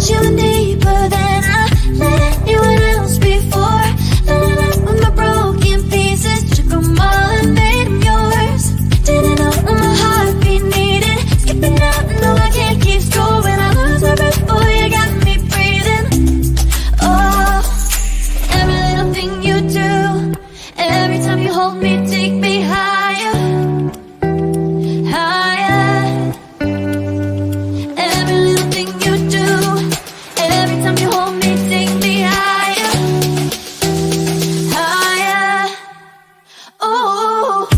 let you in deeper than I let anyone else before. Filling up with my broken pieces, took them all and made them yours. Didn't know what my heartbeat needed, skipping out, no I can't keep score. When I lose my breath, boy, you got me breathing. Oh, every little thing you do, every time you hold me, take me higher, higher. Every little thing you do, every time you hold me, take me higher, higher. Oh,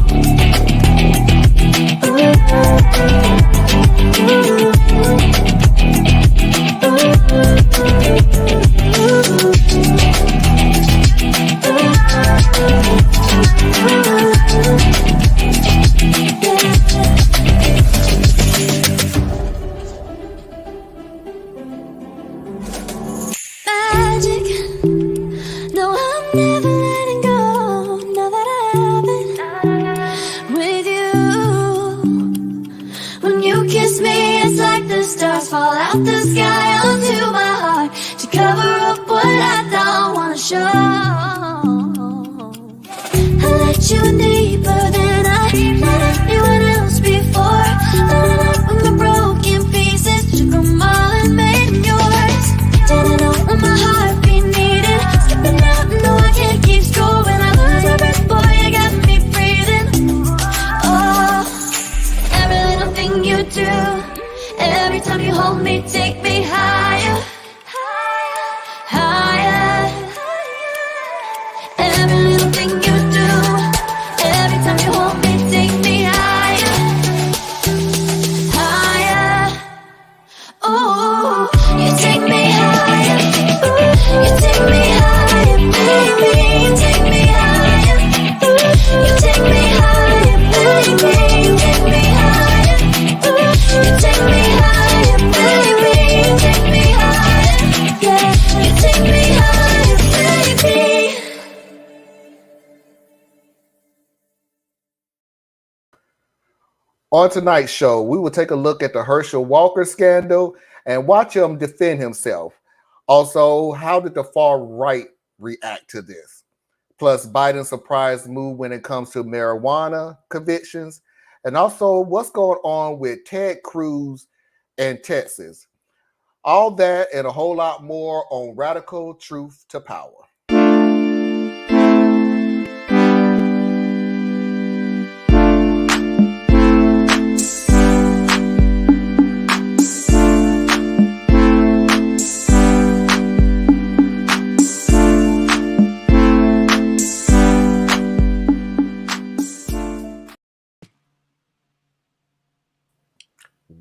magic. No, I'm never letting go. Now that I have it with you. When you kiss me, it's like the stars fall out the sky onto my heart to cover up what I don't wanna show. I let you in deeper than I let anyone else before. Filling up with my broken pieces, took them all and made them yours. Didn't know what my heartbeat needed, skipping out, no I can't keep score. When I lose my breath, boy, you got me breathing. Oh, every little thing you do, every time you hold me, take me higher, higher. Every little thing you do, every time you hold me, take me higher, higher. Oh, you take me higher, you take me higher, baby, you take me higher, you take me higher, baby, you take me higher, you take me higher, baby, you take me higher, yeah, you take me higher, baby. On tonight's show, we will take a look at the Herschel Walker scandal and watch him defend himself. Also, how did the far right react to this? Plus, Biden's surprise move when it comes to marijuana convictions. And also, what's going on with Ted Cruz and Texas? All that and a whole lot more on Radical Truth to Power.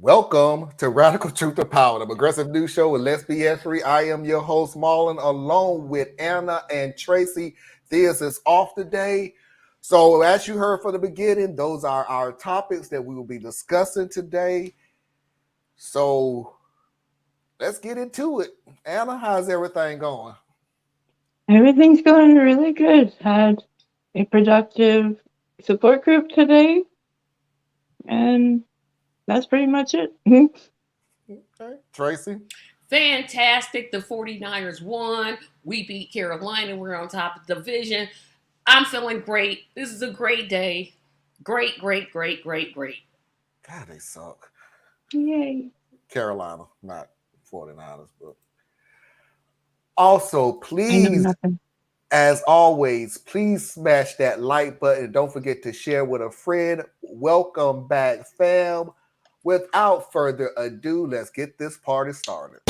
Welcome to Radical Truth to Power, the progressive news show with Let's BS Free. I am your host, Marlon, along with Anna and Tracy. This is off today. So as you heard from the beginning, those are our topics that we will be discussing today. So let's get into it. Anna, how's everything going? Everything's going really good. Had a productive support group today, and that's pretty much it. Okay. Tracy? Fantastic. The 49ers won. We beat Carolina. We're on top of the division. I'm feeling great. This is a great day. Great, great, great, great, great. God, they suck. Yay. Carolina, not 49ers, but also, I know please, nothing. as always, please smash that like button. Don't forget to share with a friend. Welcome back, fam. Without further ado, let's get this party started.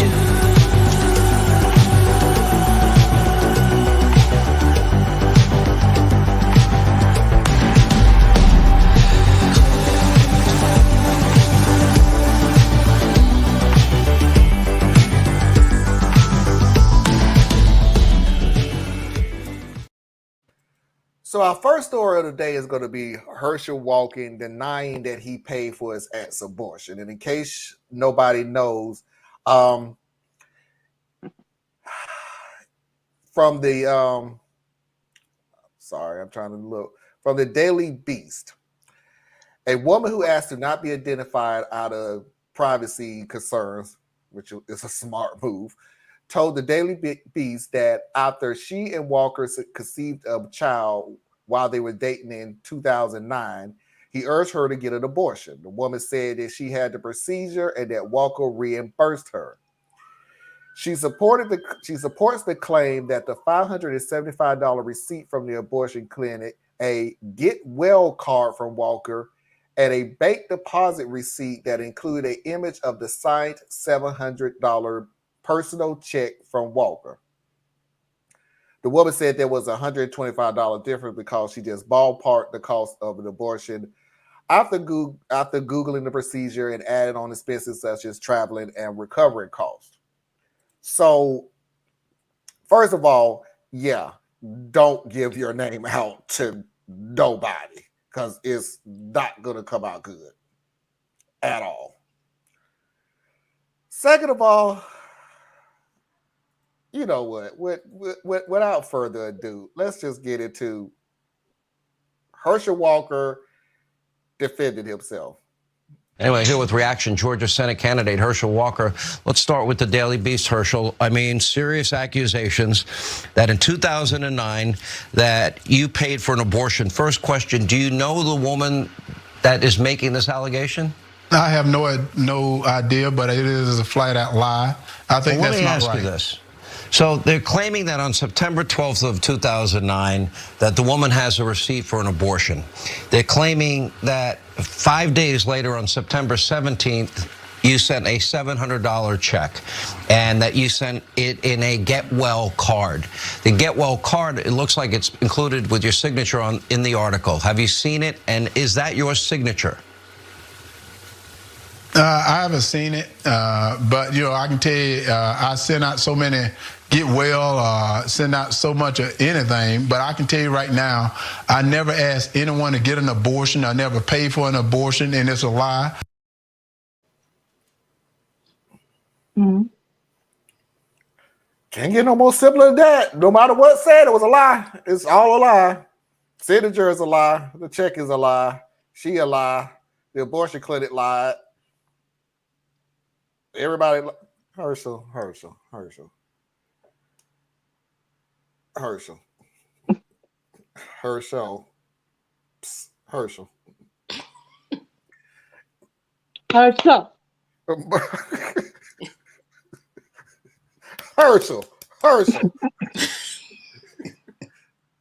So our first story of the day is going to be Herschel Walker denying that he paid for his aunt's abortion. And in case nobody knows, from the from the Daily Beast, a woman who asked to not be identified out of privacy concerns which is a smart move, told the Daily Beast that after she and Walker conceived a child while they were dating in 2009, he urged her to get an abortion. The woman said that she had the procedure and that Walker reimbursed her. She supports the claim that the $575 receipt from the abortion clinic, a get well card from Walker, and a bank deposit receipt that included an image of the signed $700 personal check from Walker. The woman said there was a $125 difference because she just ballparked the cost of an abortion after Googling the procedure and adding on expenses such as traveling and recovery costs. So, first of all, yeah, don't give your name out to nobody because it's not going to come out good at all. Second of all, you know what? Without further ado, let's just get into Herschel Walker defending himself. Anyway, here with reaction, Georgia Senate candidate Herschel Walker. Let's start with the Daily Beast, Herschel. I mean, serious accusations that in 2009 that you paid for an abortion. First question, do you know the woman that is making this allegation? I have no idea, but it is a flat-out lie. I think that's not right. Let me ask you this. So they're claiming that on September 12th of 2009 that the woman has a receipt for an abortion. They're claiming that 5 days later on September 17th, you sent a $700 check and that you sent it in a Get Well card. The Get Well card, it looks like it's included with your signature in the article. Have you seen it? And is that your signature? I haven't seen it, but, you know, I can tell you, I send out so many Get Well, send out so much of anything, but I can tell you right now, I never asked anyone to get an abortion. I never paid for an abortion, and it's a lie. Mm-hmm. Can't get no more simple than that. No matter what said, it was a lie. It's all a lie. Signature is a lie. The check is a lie. She a lie. The abortion clinic lied. Everybody, Herschel. Herschel. Herschel.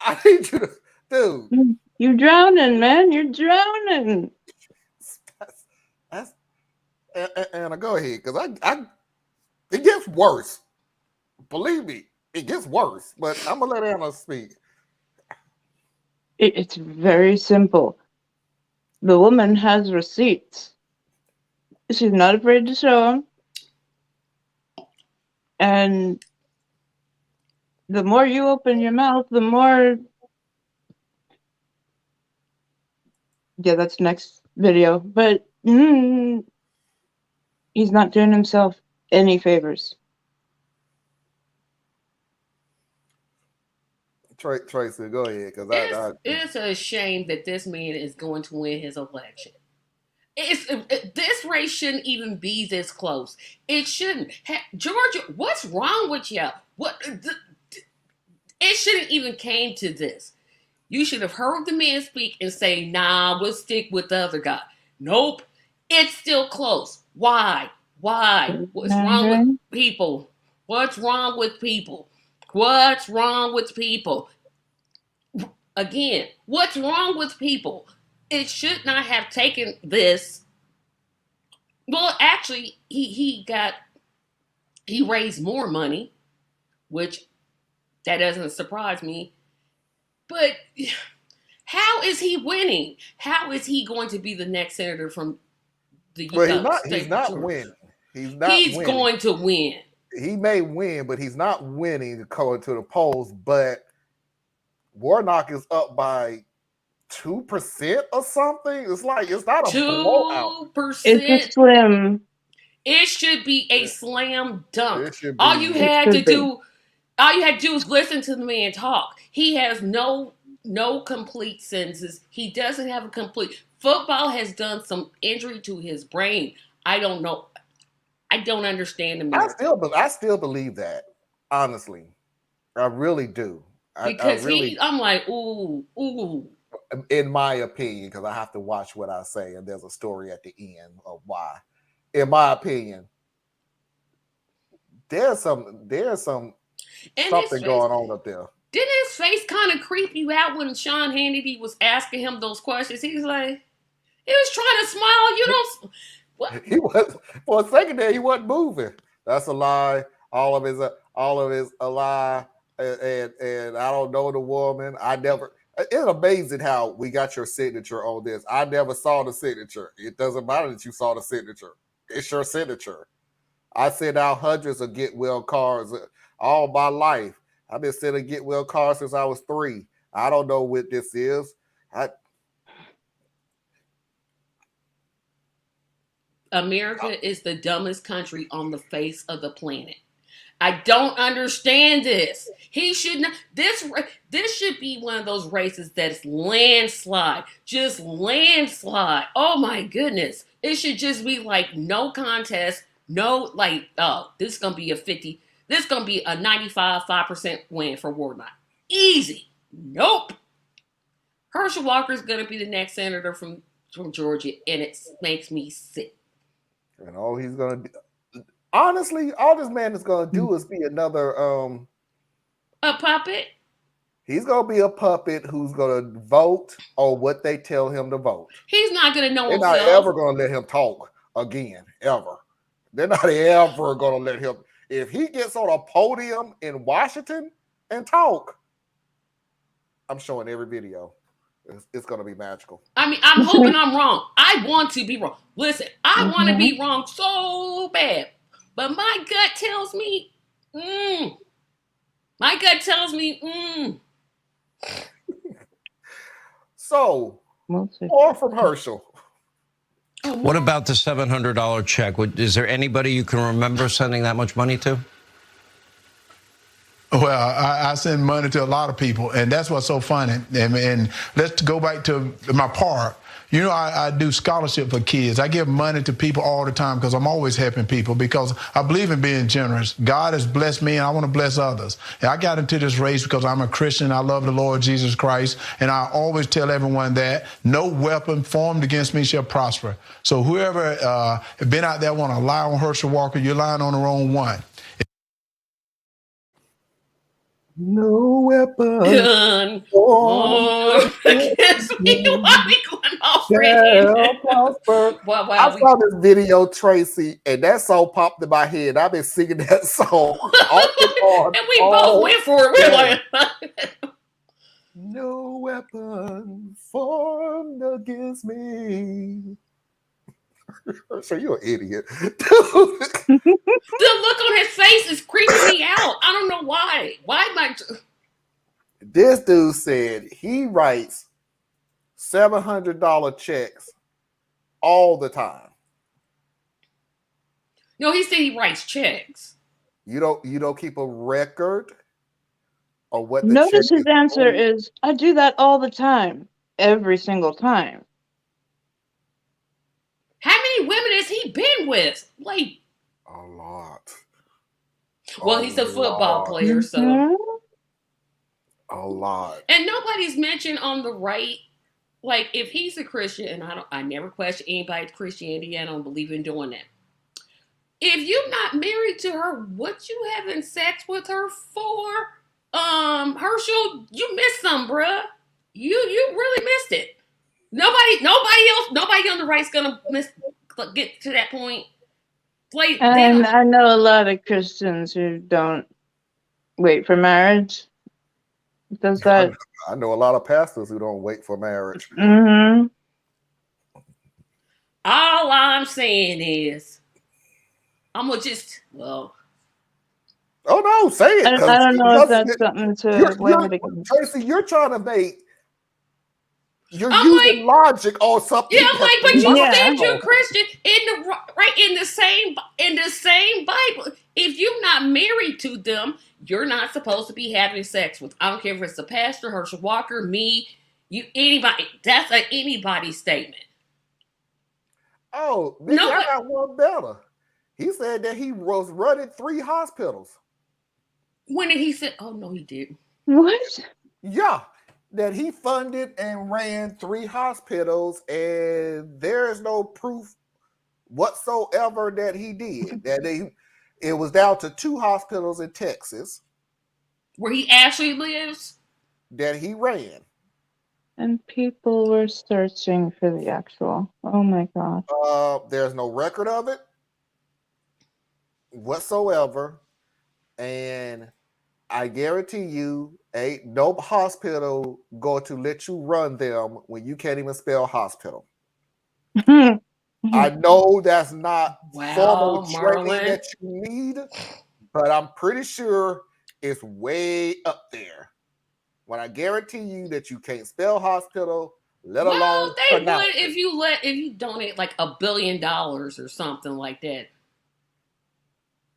I need you to, dude. You're drowning, man. You're drowning. That's Anna, go ahead, because it gets worse. Believe me, it gets worse. But I'm gonna let Anna speak. It's very simple. The woman has receipts. She's not afraid to show them. And the more you open your mouth, the more... Yeah, that's next video. But he's not doing himself any favors. Tracy, go ahead, because it's a shame that this man is going to win his election. This race shouldn't even be this close. It shouldn't. Georgia, what's wrong with y'all? It shouldn't even came to this. You should have heard the man speak and say, nah, we'll stick with the other guy. Nope. It's still close. Why? What's wrong with people? What's wrong with people? What's wrong with people? Again, what's wrong with people? It should not have taken this. Well, actually, he raised more money, which that doesn't surprise me. But how is he winning? How is he going to be the next senator from the Utah state? He's not winning. He's going to win. He may win, but he's not winning according to the polls. But Warnock is up by 2% or something. It's like it's not a 2%. It's a slim. It should be a slam dunk. All you had to do is listen to the man talk. He has no complete sentences. He doesn't have a complete. Football has done some injury to his brain. I don't know. I don't understand I America. still believe that. Honestly, I really do. I Because really, I'm like, ooh, ooh. in my opinion, because I have to watch what I say, and there's a story at the end of why. In my opinion, there's And his something face, going on up there. didn't his face kind of creep you out when Sean Hannity was asking him those questions? He was like, he was trying to smile. You don't, what? He was for a second there. He wasn't moving. That's a lie. All of his a lie. And I don't know the woman. I never. It's amazing how we got your signature on this. I never saw the signature. It doesn't matter that you saw the signature. It's your signature. I sent out hundreds of get well cards all my life. I've been sending get well cards since I was 3. I don't know what this is. America is the dumbest country on the face of the planet. I don't understand this. He should not. This should be one of those races that's landslide, just landslide. Oh my goodness! It should just be like no contest, no like. Oh, this is gonna be a 50. This is gonna be a 95% win for Warnock. Easy. Nope. Herschel Walker is gonna be the next senator from Georgia, and it makes me sick. And all he's gonna do, honestly, all this man is gonna do is be another A puppet. he's gonna be a puppet who's gonna vote on what they tell him to vote. He's not gonna know They're not himself. ever gonna let him talk again, ever. They're not ever gonna let him. If he gets on a podium in Washington and talk, I'm showing every video. It's gonna be magical. I mean, I'm hoping I'm wrong. I want to be wrong. Listen, I want to be wrong so bad. But my gut tells me, my gut tells me, So, more from Herschel. What about the $700 check? Is there anybody you can remember sending that much money to? Well, I send money to a lot of people, and that's what's so funny. And let's go back to my part. You know, I do scholarship for kids. I give money to people all the time because I'm always helping people because I believe in being generous. God has blessed me, and I want to bless others. And I got into this race because I'm a Christian. I love the Lord Jesus Christ, and I always tell everyone that no weapon formed against me shall prosper. So whoever has been out there want to lie on Herschel Walker, you're lying on the wrong one. No weapon against me. Why we going off Wow, I saw this video, Tracy, and that song popped in my head. I've been singing that song and we both went for it. We're like, no weapon formed against me. So you're an idiot. The look on his face is creeping me out. I don't know why. Why am I? This dude said he writes $700 checks all the time. No, he said he writes checks. You don't keep a record of what the Notice check his answer is, I do that all the time, every single time. How many women has he been with? Like a lot. Well, he's a football player, so a lot. And nobody's mentioned on the right. Like if he's a Christian, and I never question anybody's Christianity. I don't believe in doing that. If you're not married to her, what you having sex with her for? Herschel, you missed some, bruh. You really missed it. Nobody on the right's gonna get to that point. Like, and I know a lot of Christians who don't wait for marriage. Does that? I know a lot of pastors who don't wait for marriage. Mm-hmm. All I'm saying is, I'm gonna just Oh no, say it. I don't know if that's something to blame it against. Tracy, you're trying to make. You're using logic or something. Yeah, I'm like, but you said you're Christian in the same Bible. If you're not married to them, you're not supposed to be having sex with. I don't care if it's the pastor, Herschel Walker, me, you, anybody. That's an anybody statement. Oh, maybe I got one better. He said that he was running 3 hospitals. When did he say? Oh no, he didn't. What? Yeah, that he funded and ran 3 hospitals, and there is no proof whatsoever that he did. It was down to 2 hospitals in Texas Where he actually lives? that he ran. And people were searching for the actual. Oh my God. There's no record of it whatsoever, and I guarantee you, ain't no hospital going to let you run them when you can't even spell hospital. I know that's not formal training Marlon. that you need, but I'm pretty sure it's way up there. When I guarantee you that you can't spell hospital, let alone they pronounce would it. if you donate like $1 billion or something like that.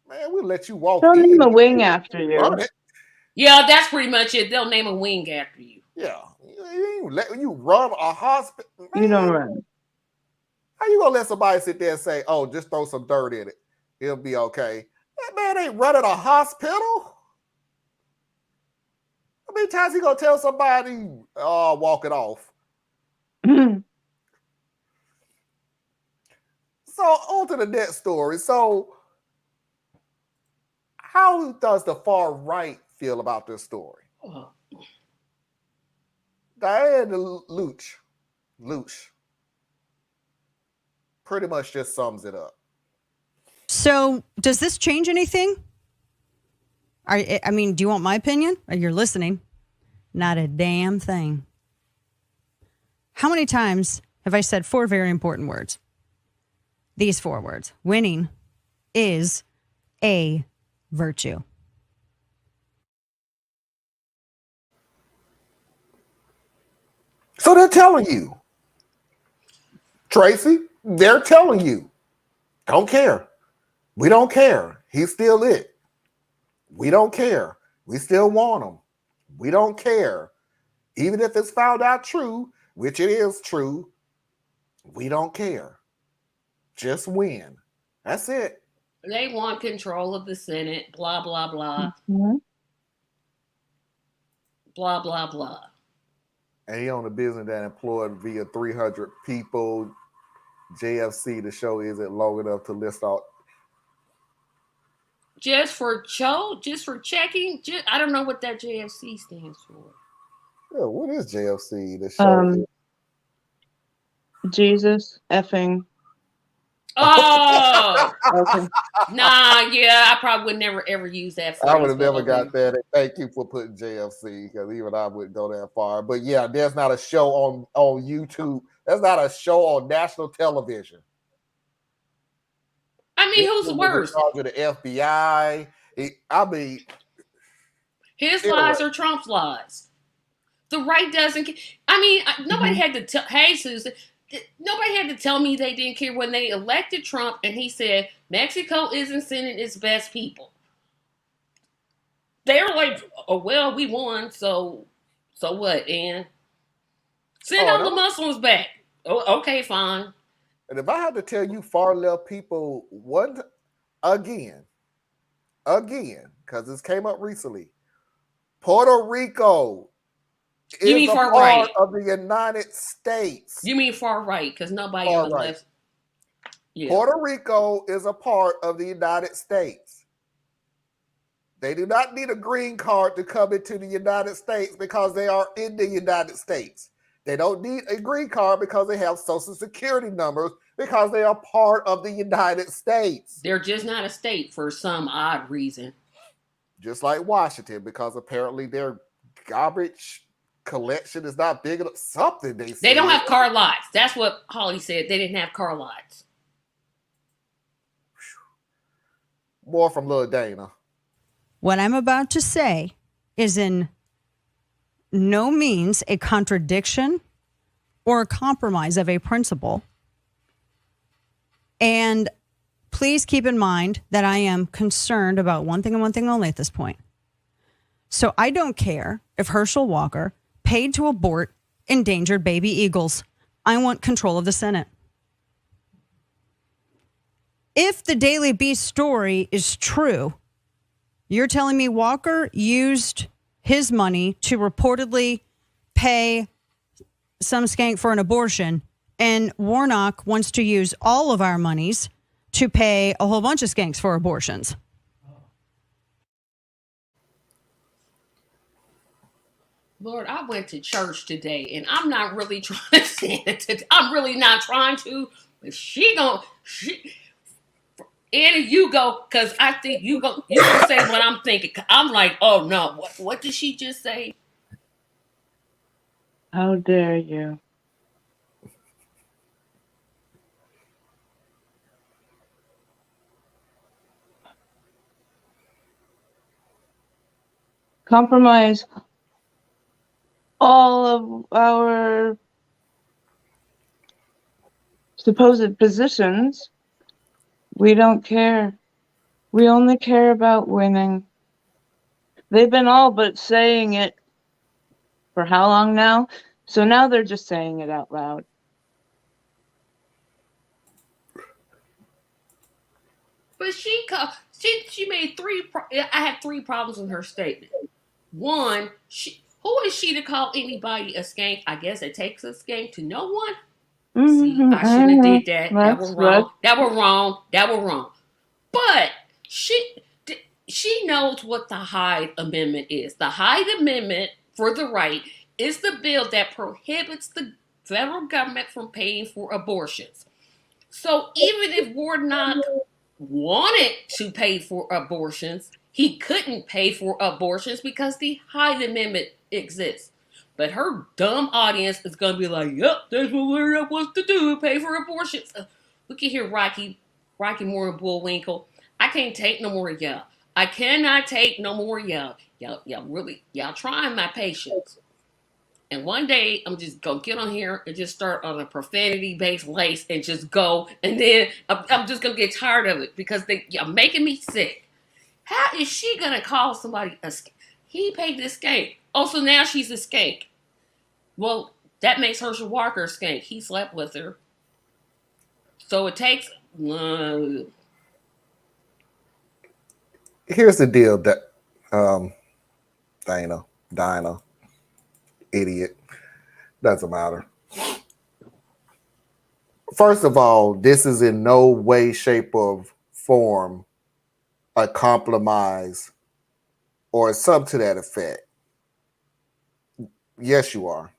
Man, we'll let you walk They'll in. name a wing after you. Run it. Yeah, that's pretty much it. They'll name a wing after you. Yeah, you ain't let you run a hospital. You don't run. How you gonna let somebody sit there and say, "Oh, just throw some dirt in it, it'll be okay"? That man ain't running a hospital. How many times he gonna tell somebody, "Oh, walk it off"? So on to the next story. So, how does the far right feel about this story? Oh. Diane Luch pretty much just sums it up. So, does this change anything? I mean, do you want my opinion? You're listening. Not a damn thing. How many times have I said 4 very important words? These 4 words. Winning is a virtue. So they're telling you, Tracy, they're telling you, don't care. We don't care. He's still it. We don't care. We still want him. We don't care. Even if it's found out true, which it is true, we don't care. Just win. That's it. They want control of the Senate, blah, blah, blah. Mm-hmm. Blah, blah, blah. And he owned a business that employed via 300 people. JFC, the show isn't long enough to list out. Just for checking. I don't know what that JFC stands for. Yeah, what is JFC? The show Jesus effing. Oh! Okay. Nah, yeah, I probably would never ever use that phrase. I would have never got that. And thank you for putting JFC, because even I wouldn't go that far. But yeah, there's not a show on YouTube. There's not a show on national television. I mean, who's worse? In charge of the FBI. His lies or Trump's lies. The right doesn't. I mean, nobody had to tell. Hey, Susan. Nobody had to tell me they didn't care when they elected Trump and he said Mexico isn't sending its best people. They were like, "Oh well, we won, so what?" And send all the Muslims back. Oh, okay, fine. And if I had to tell you far left people again, because this came up recently, Puerto Rico is a part of the United States. You mean far right? Because nobody on the left. Yeah. Puerto Rico is a part of the United States. They do not need a green card to come into the United States because they are in the United States. They don't need a green card because they have social security numbers because they are part of the United States. They're just not a state for some odd reason. Just like Washington, because apparently their garbage collection is not big enough. Something they say. They don't have car lots. That's what Holly said. They didn't have car lots. More from Lil Dana. What I'm about to say is in no means a contradiction or a compromise of a principle. And please keep in mind that I am concerned about one thing and one thing only at this point. So I don't care if Herschel Walker paid to abort endangered baby eagles. I want control of the Senate. if the Daily Beast story is true, you're telling me Walker used his money to reportedly pay some skank for an abortion, and Warnock wants to use all of our monies to pay a whole bunch of skanks for abortions. Lord, I went to church today, and I'm not really trying to say it. I'm really not trying to, but Annie, you go, because I think you go say what I'm thinking. I'm like, oh no, what did she just say? How dare you? Compromise all of our supposed positions. We don't care. We only care about winning. They've been all but saying it for how long now? So now they're just saying it out loud. But she made I had three problems in her statement. One, who is she to call anybody a skank? I guess it takes a skank to know one. See, I shouldn't have did that. That was wrong. That was wrong. That was wrong. But she knows what the Hyde Amendment is. The Hyde Amendment for the right is the bill that prohibits the federal government from paying for abortions. So even if Warnock wanted to pay for abortions, he couldn't pay for abortions because the Hyde Amendment exists. But her dumb audience is going to be like, yep, that's what Warnock wants to do, pay for abortions. Look at here, Rocky Moore and Bullwinkle. I can't take no more of y'all. I cannot take no more of y'all. Y'all trying my patience. And one day, I'm just going to get on here and just start on a profanity-based lace and just go. And then I'm just going to get tired of it because y'all making me sick. How is she going to call somebody a skank? He paid this skank. Oh, so now she's a skank. Well, that makes Herschel Walker a skank. He slept with her. So it takes... Here's the deal that Dinah, idiot, doesn't matter. First of all, this is in no way, shape, or form a compromise or something to that effect. Yes, you are.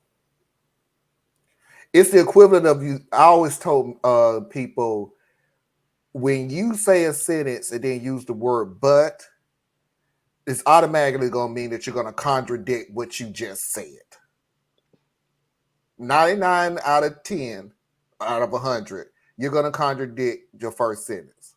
It's the equivalent of you. I always told people, when you say a sentence and then use the word but, it's automatically going to mean that you're going to contradict what you just said. 99 out of 10 out of 100, you're going to contradict your first sentence.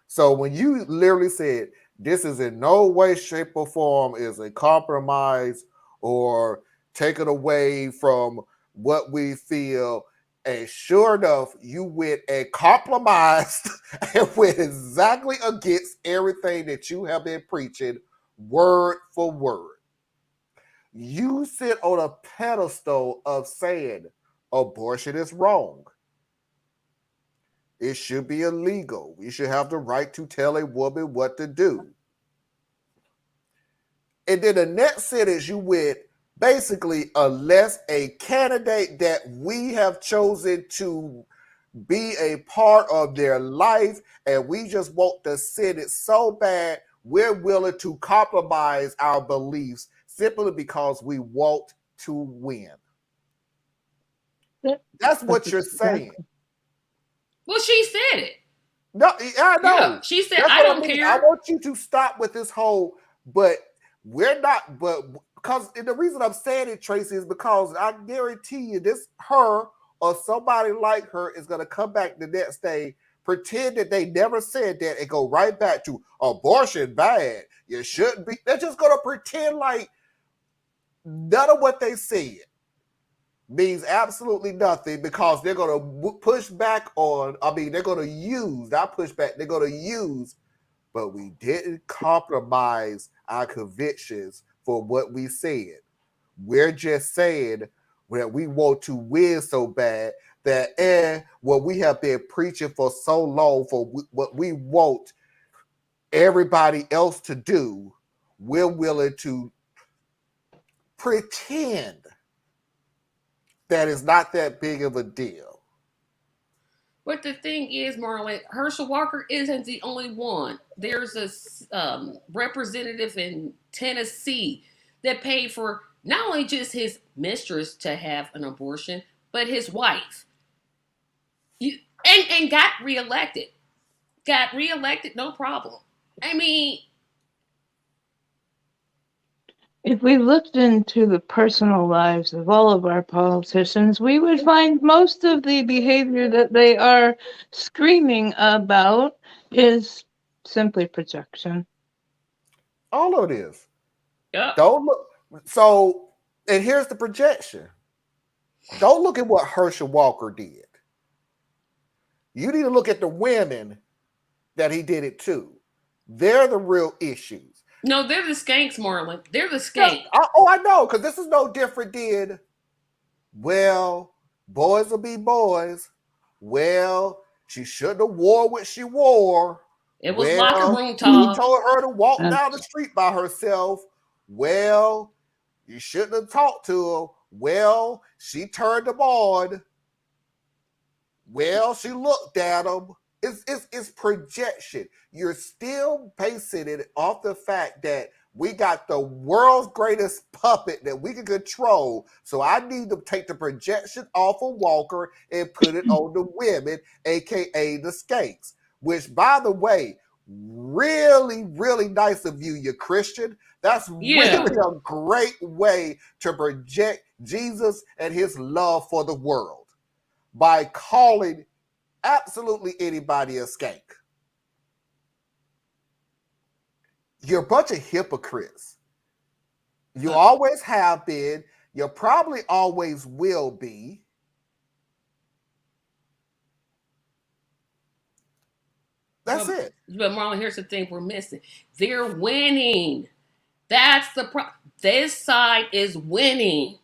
So when you literally said, this is in no way, shape, or form is a compromise or taken away from what we feel, and sure enough, you went and compromised and went exactly against everything that you have been preaching, word for word. You sit on a pedestal of saying abortion is wrong. It should be illegal. We should have the right to tell a woman what to do. And then the next sentence you went, basically, unless a candidate that we have chosen to be a part of their life and we just want to send it so bad, we're willing to compromise our beliefs simply because we want to win. That's what you're saying. Well, she said it. No, I know. Yeah, she said, I don't care. I want you to stop with this whole, but we're not, but because the reason I'm saying it, Tracy, is because I guarantee you this her or somebody like her is going to come back the next day, pretend that they never said that, and go right back to abortion bad. You shouldn't be. They're just going to pretend like none of what they said means absolutely nothing, because they're going to push back on, they're going to use, not push back, they're going to use, but we didn't compromise our convictions for what we said. We're just saying that we want to win so bad that what we have been preaching for so long, for what we want everybody else to do, we're willing to pretend that it's not that big of a deal. But the thing is, Marlon, Herschel Walker isn't the only one. There's a representative in Tennessee that paid for not only just his mistress to have an abortion, but his wife. And got reelected. Got reelected, no problem. I mean, if we looked into the personal lives of all of our politicians, we would find most of the behavior that they are screaming about is simply projection. All of it is. yeah. Don't look. So, and here's the projection. Don't look at what Herschel Walker did. You need to look at the women that he did it to. They're the real issues. No, they're the skanks, Marlon. They're the skanks. I know, because this is no different than, well, boys will be boys. Well, she shouldn't have wore what she wore. It was well, locker room He talk. told her to walk down the street by herself. Well, you shouldn't have talked to her. Well, she turned him on. Well, she looked at him. It's projection. You're still basing it off the fact that we got the world's greatest puppet that we can control. So I need to take the projection off of Walker and put it on the women, aka the skanks. Which, by the way, really, really nice of you, you Christian. That's really a great way to project Jesus and his love for the world by calling absolutely anybody a skank. You're a bunch of hypocrites. You always have been. You probably always will be. That's it. But Marlon, here's the thing we're missing. They're winning. That's the problem. This side is winning.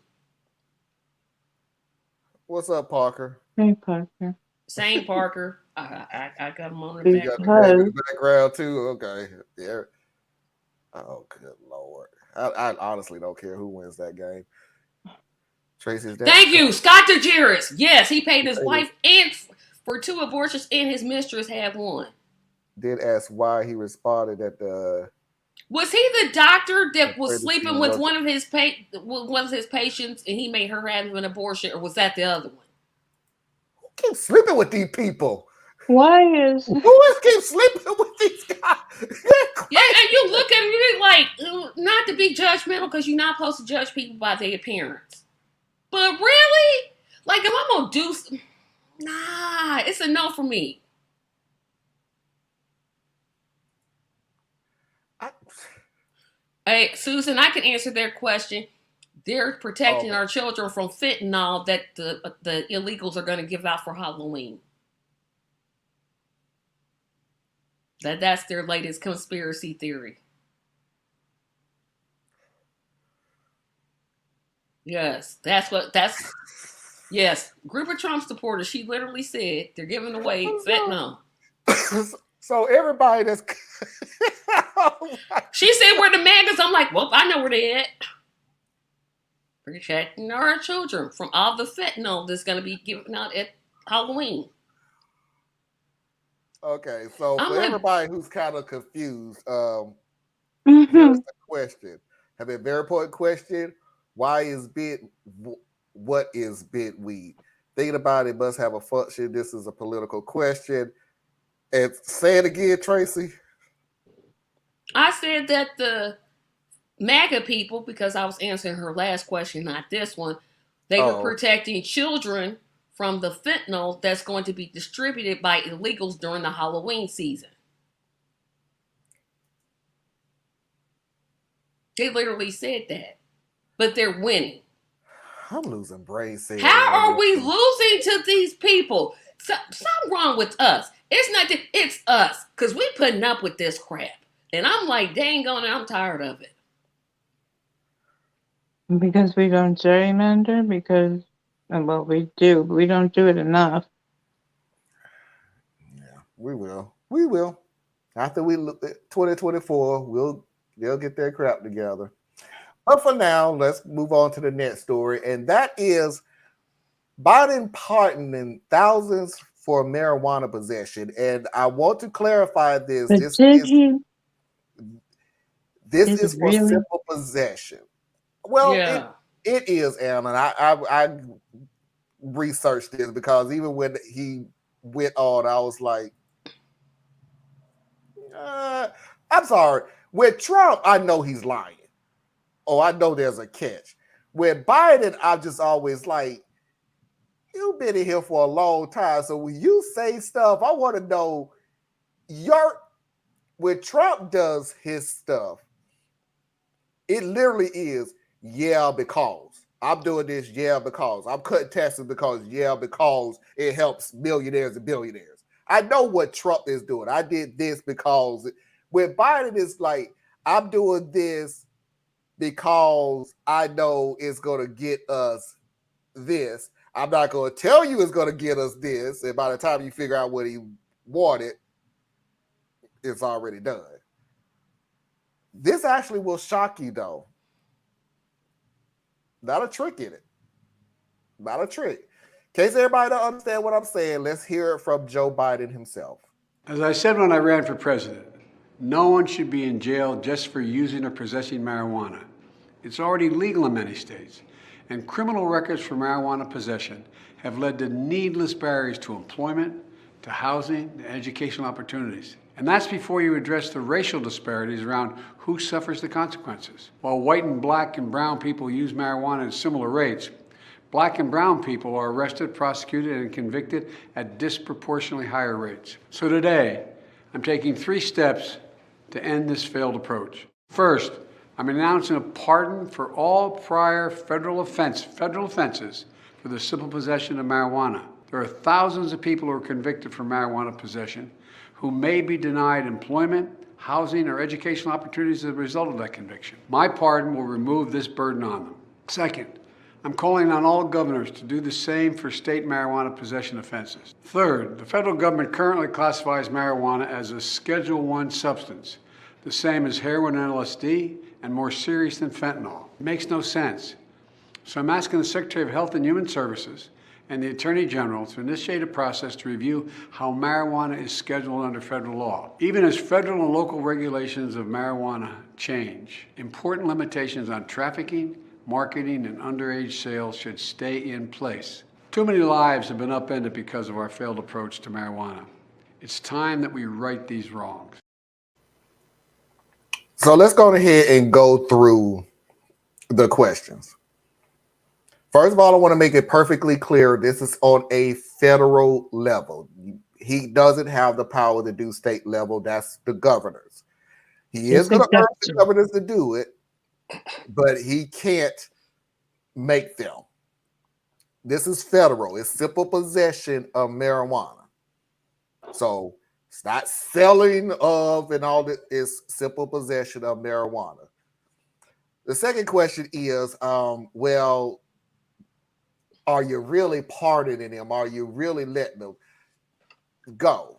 What's up, Parker? Hey, Parker. Same Parker. I got him on the You got the background too? Okay. Yeah. Oh, good Lord. I honestly don't care who wins that game. Tracy's dad. Thank you, Scott DeGeris. Yes, he paid his wife and for 2 abortions, and his mistress had 1. Did ask why he responded at the. Was he the doctor that was sleeping with one of his patients, and he made her have an abortion, or was that the other one? Who keeps sleeping with these people? Who keeps sleeping with these guys? Yeah, and you look at me like, not to be judgmental, because you're not supposed to judge people by their appearance. But really, like, if I'm gonna do, nah, it's a no for me. Hey, Susan, I can answer their question. They're protecting our children from fentanyl that the illegals are going to give out for Halloween. That's their latest conspiracy theory. Yes, yes. Group of Trump supporters, she literally said they're giving away fentanyl. So everybody that's she said we're the MAGAs. I'm like, well, I know where they at. Protecting our children from all the fentanyl that's going to be given out at Halloween. Okay, so for everybody who's kind of confused, here's the question. Have a very important question. What is bit weed? Thinking about it must have a function. This is a political question. And say it again, Tracy. I said that the MAGA people, because I was answering her last question, not this one, they were protecting children from the fentanyl that's going to be distributed by illegals during the Halloween season. They literally said that. But they're winning. I'm losing brain cells. How are we losing to these people? Something wrong with us. It's not that, it's us. Because we putting up with this crap. And I'm like, dang on, I'm tired of it. Because we don't gerrymander? Because And well, we do. We don't do it enough. Yeah, we will. We will. After we look at 2024, they'll get their crap together. But for now, let's move on to the next story, and that is Biden pardoning thousands for marijuana possession. And I want to clarify this. But did he? This Is is it for really? simple possession. Well, Yeah. it is, Anna. I researched this because even when he went on, I was like, I'm sorry. With Trump, I know he's lying. Oh, I know there's a catch. With Biden, I'm just always like, you've been in here for a long time. So when you say stuff, I want to know when Trump does his stuff, it literally is, yeah, because I'm doing this, yeah, because I'm cutting taxes because, yeah, because it helps millionaires and billionaires. I know what Trump is doing. I did this because when Biden is like, I'm doing this because I know it's going to get us this. I'm not going to tell you it's going to get us this. And by the time you figure out what he wanted, it's already done. This actually will shock you, though. Not a trick in it. Not a trick. In case everybody don't understand what I'm saying, let's hear it from Joe Biden himself. As I said when I ran for president, no one should be in jail just for using or possessing marijuana. It's already legal in many states, and criminal records for marijuana possession have led to needless barriers to employment, to housing, to educational opportunities. And that's before you address the racial disparities around who suffers the consequences. While white and black and brown people use marijuana at similar rates, black and brown people are arrested, prosecuted, and convicted at disproportionately higher rates. So today, I'm taking 3 steps to end this failed approach. First, I'm announcing a pardon for all prior federal offenses for the simple possession of marijuana. There are thousands of people who are convicted for marijuana possession who may be denied employment, housing, or educational opportunities as a result of that conviction. My pardon will remove this burden on them. Second, I'm calling on all governors to do the same for state marijuana possession offenses. Third, the federal government currently classifies marijuana as a Schedule I substance, the same as heroin and LSD, and more serious than fentanyl. It makes no sense. So I'm asking the Secretary of Health and Human Services and the Attorney General to initiate a process to review how marijuana is scheduled under federal law. Even as federal and local regulations of marijuana change, important limitations on trafficking, marketing, and underage sales should stay in place. Too many lives have been upended because of our failed approach to marijuana. It's time that we right these wrongs. So let's go ahead and go through the questions. First of all, I want to make it perfectly clear this is on a federal level. He doesn't have the power to do state level. That's the governors. He is going to urge the governors to do it, but he can't make them. This is federal. It's simple possession of marijuana. So it's not selling of and all that. It's simple possession of marijuana. The second question is, well, are you really pardoning him? Are you really letting them go?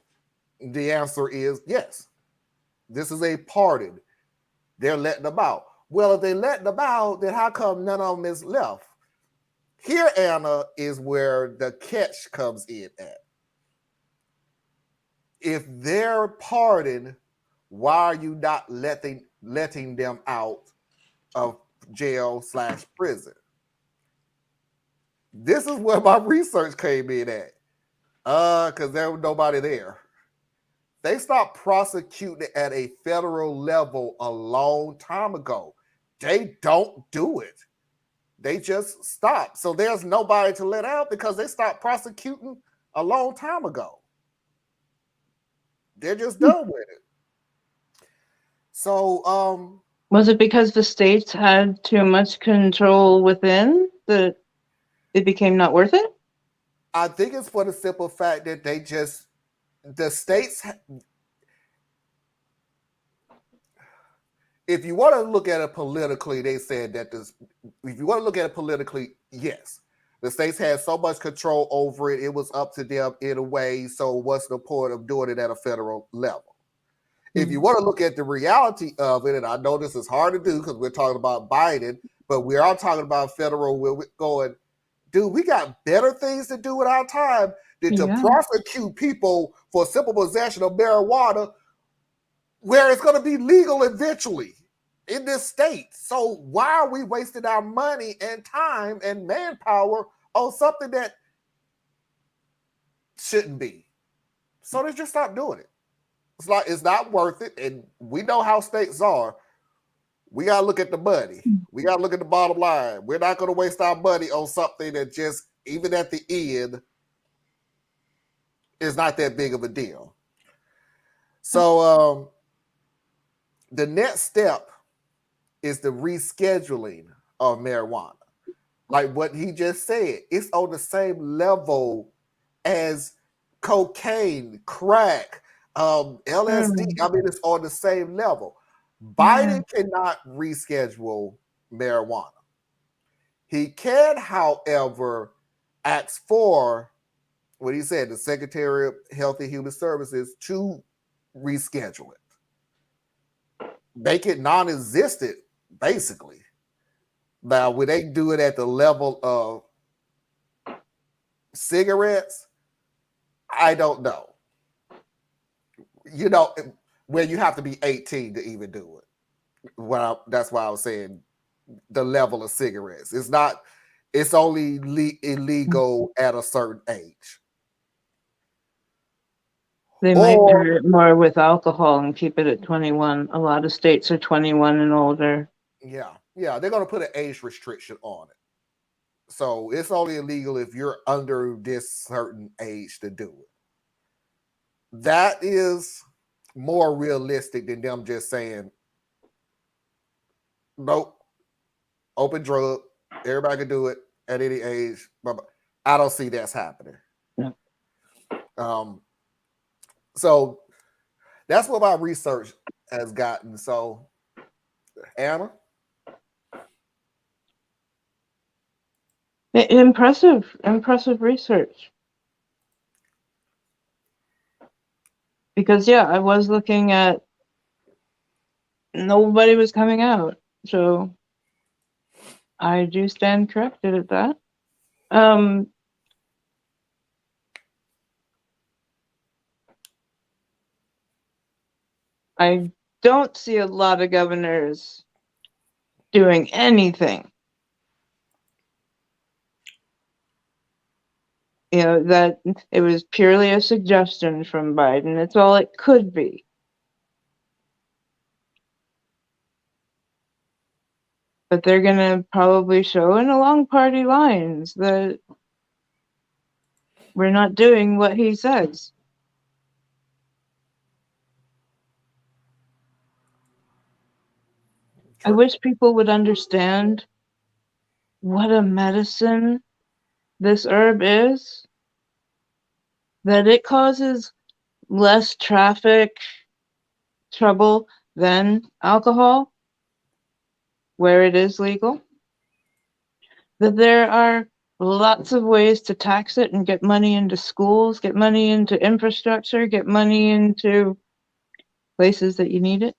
The answer is yes. This is a pardon. They're letting them out. Well, if they let them out, then how come none of them is left? Here, Anna, is where the catch comes in at. If they're pardoned, why are you not letting them out of jail/prison? This is where my research came in at. Because there was nobody there. They stopped prosecuting at a federal level a long time ago. They don't do it. They just stop. So there's nobody to let out because they stopped prosecuting a long time ago. They're just done with it. So was it because the states had too much control within that it became not worth it? I think it's for the simple fact that the states, if you want to look at it politically, they said that if you want to look at it politically, yes. The states had so much control over it, it was up to them in a way. So what's the point of doing it at a federal level? If you want to look at the reality of it, and I know this is hard to do because we're talking about Biden, but we are talking about federal, where we're going, dude, we got better things to do with our time than to prosecute people for simple possession of marijuana, where it's going to be legal eventually in this state. So why are we wasting our money and time and manpower on something that shouldn't be? So they just stop doing it. It's like, it's not worth it. And we know how states are. We got to look at the money. We got to look at the bottom line. We're not going to waste our money on something that just, even at the end, is not that big of a deal. So the next step is the rescheduling of marijuana. Like what he just said, it's on the same level as cocaine, crack, LSD. I mean, it's on the same level. Biden cannot reschedule marijuana. He can, however, ask for what he said, the Secretary of Health and Human Services, to reschedule it. Make it non-existent, basically. Now, would they do it at the level of cigarettes? I don't know. You know, where you have to be 18 to even do it. Well, that's why I was saying the level of cigarettes. It's not, it's only illegal at a certain age. They might do it more with alcohol and keep it at 21. A lot of states are 21 and older. Yeah, they're going to put an age restriction on it. So it's only illegal if you're under this certain age to do it. That is more realistic than them just saying, nope, open drug, everybody can do it at any age. But I don't see that's happening. Yeah. So that's what my research has gotten. So, Anna? Impressive research. Because, I was looking at, nobody was coming out. So I do stand corrected at that. I don't see a lot of governors doing anything. You know, that it was purely a suggestion from Biden. It's all it could be. But they're going to probably show in along party lines that we're not doing what he says. I wish people would understand what a medicine this herb is, that it causes less traffic trouble than alcohol, where it is legal, that there are lots of ways to tax it and get money into schools, get money into infrastructure, get money into places that you need it.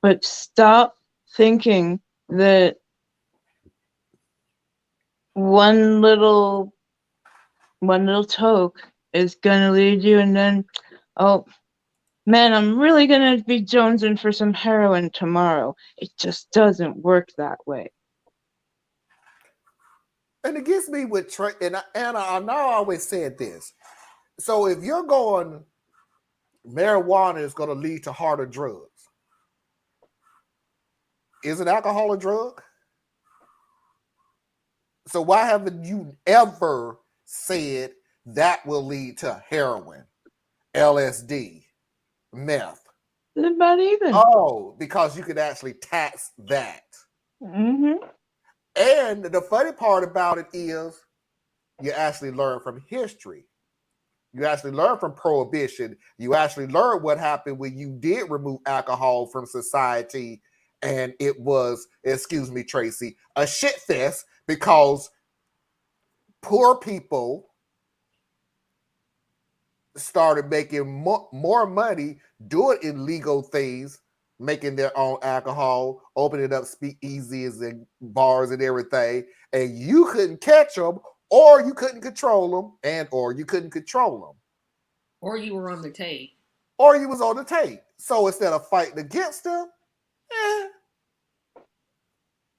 But stop thinking that one little toke is going to lead you, and then, oh man, I'm really going to be jonesing for some heroin tomorrow. It just doesn't work that way. And it gets me with and Anna, I know I always said this. So if you're going, marijuana is going to lead to harder drugs. Isn't alcohol a drug? So why haven't you ever said that will lead to heroin, LSD, meth? Not even. Oh, because you could actually tax that. Mm-hmm. And the funny part about it is you actually learn from history. You actually learn from prohibition. You actually learn what happened when you did remove alcohol from society And it was, excuse me, Tracy, a shit fest because poor people started making more money doing illegal things, making their own alcohol, opening up speakeasies and bars and everything, and you couldn't catch them, or you couldn't control them, or you couldn't control them, or you were on the tape, or you was on the tape. So instead of fighting against them,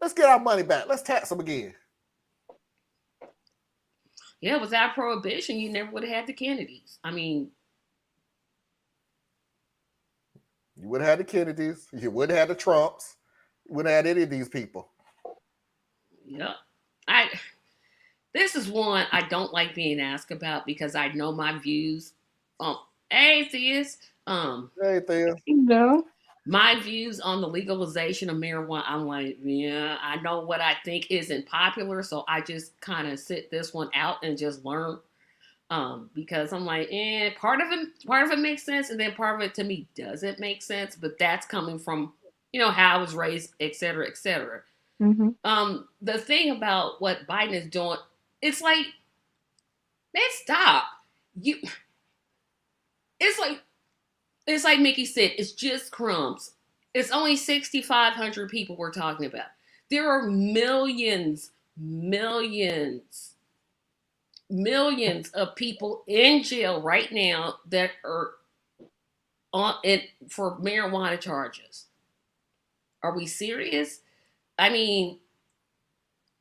let's get our money back. Let's tax them again. Yeah, without prohibition, you never would have had the Kennedys. I mean, you would have had the Kennedys. You wouldn't have had the Trumps. You wouldn't have had any of these people. Yeah. This is one I don't like being asked about because I know my views. Atheist. Hey, Thea. No. My views on the legalization of marijuana, I'm like, yeah, I know what I think isn't popular, so I just kind of sit this one out and just learn. Because I'm like, part of it makes sense, and then part of it to me doesn't make sense. But that's coming from, how I was raised, et cetera, et cetera. Mm-hmm. The thing about what Biden is doing, it's like, man, stop. It's like Mickey said, it's just crumbs. It's only 6,500 people we're talking about. There are millions of people in jail right now that are on it for marijuana charges. Are we serious? I mean,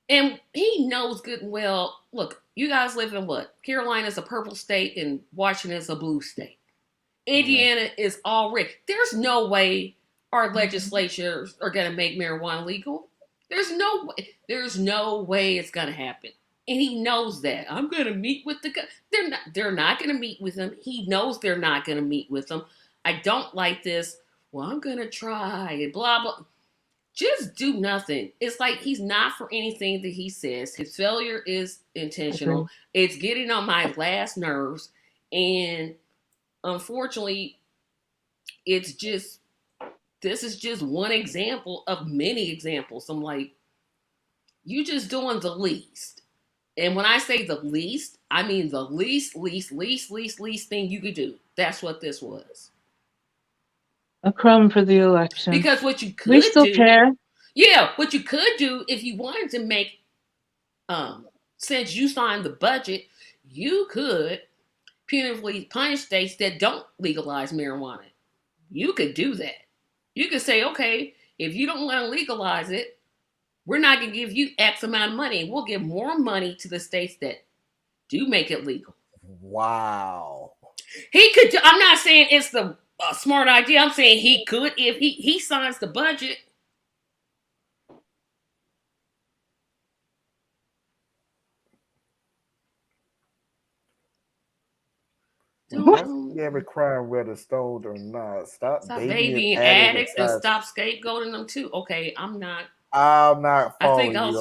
and he knows good and well, look, you guys live in what? Carolina's a purple state and Washington's a blue state. Indiana is already, there's no way our legislatures are going to make marijuana legal. There's no way it's going to happen. And he knows that. I'm going to meet with the guy. They're not going to meet with him. He knows they're not going to meet with him. I don't like this. Well, I'm going to try and blah, blah. Just do nothing. It's like he's not for anything that he says. His failure is intentional. Okay. It's getting on my last nerves. And unfortunately, this is just one example of many examples. I'm like, you just doing the least. And when I say the least, I mean the least thing you could do. That's what this was. A crumb for the election. Because what you could we still do, care. Yeah, what you could do if you wanted to make, since you signed the budget, you could punitively punish states that don't legalize marijuana. You could do that. You could say, okay, if you don't want to legalize it, we're not going to give you X amount of money. We'll give more money to the states that do make it legal. Wow. He could. I'm not saying it's the smart idea. I'm saying he could if he signs the budget. Every crime, whether stoned or not. Stop babying addicts and stop scapegoating them too. Okay, I'm not following I think all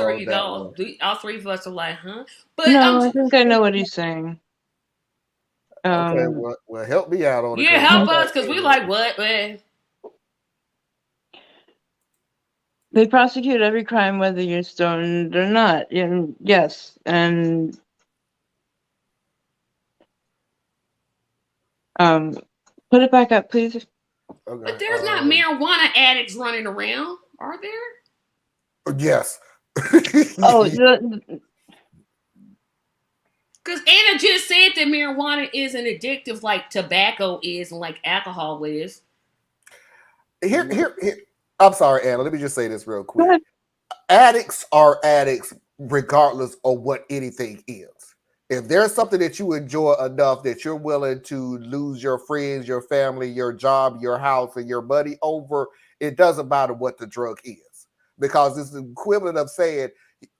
three of us are like, huh? But no, I think I know what he's saying. Okay, well, help me out on it. Yeah, help us, because we like, what, man? They prosecute every crime whether you're stoned or not. Yes, and put it back up, please. Okay, but there's not marijuana addicts running around, are there? Yes. Because Anna just said that marijuana isn't addictive like tobacco is and like alcohol is. Here. I'm sorry, Anna. Let me just say this real quick. Addicts are addicts regardless of what anything is. If there's something that you enjoy enough that you're willing to lose your friends, your family, your job, your house, and your money over, it doesn't matter what the drug is. Because it's the equivalent of saying,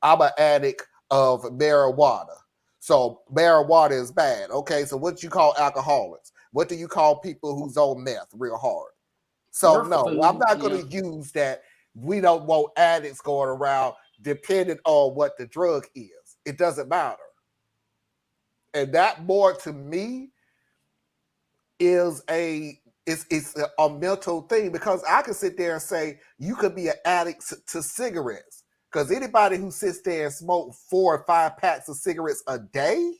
I'm an addict of marijuana. So marijuana is bad. Okay, so what do you call alcoholics? What do you call people who's on meth real hard? So no, I'm not going to use that. We don't want addicts going around depending on what the drug is. It doesn't matter. And that more to me is a it's a mental thing, because I can sit there and say you could be an addict to cigarettes, because anybody who sits there and smoke 4 or 5 packs of cigarettes a day,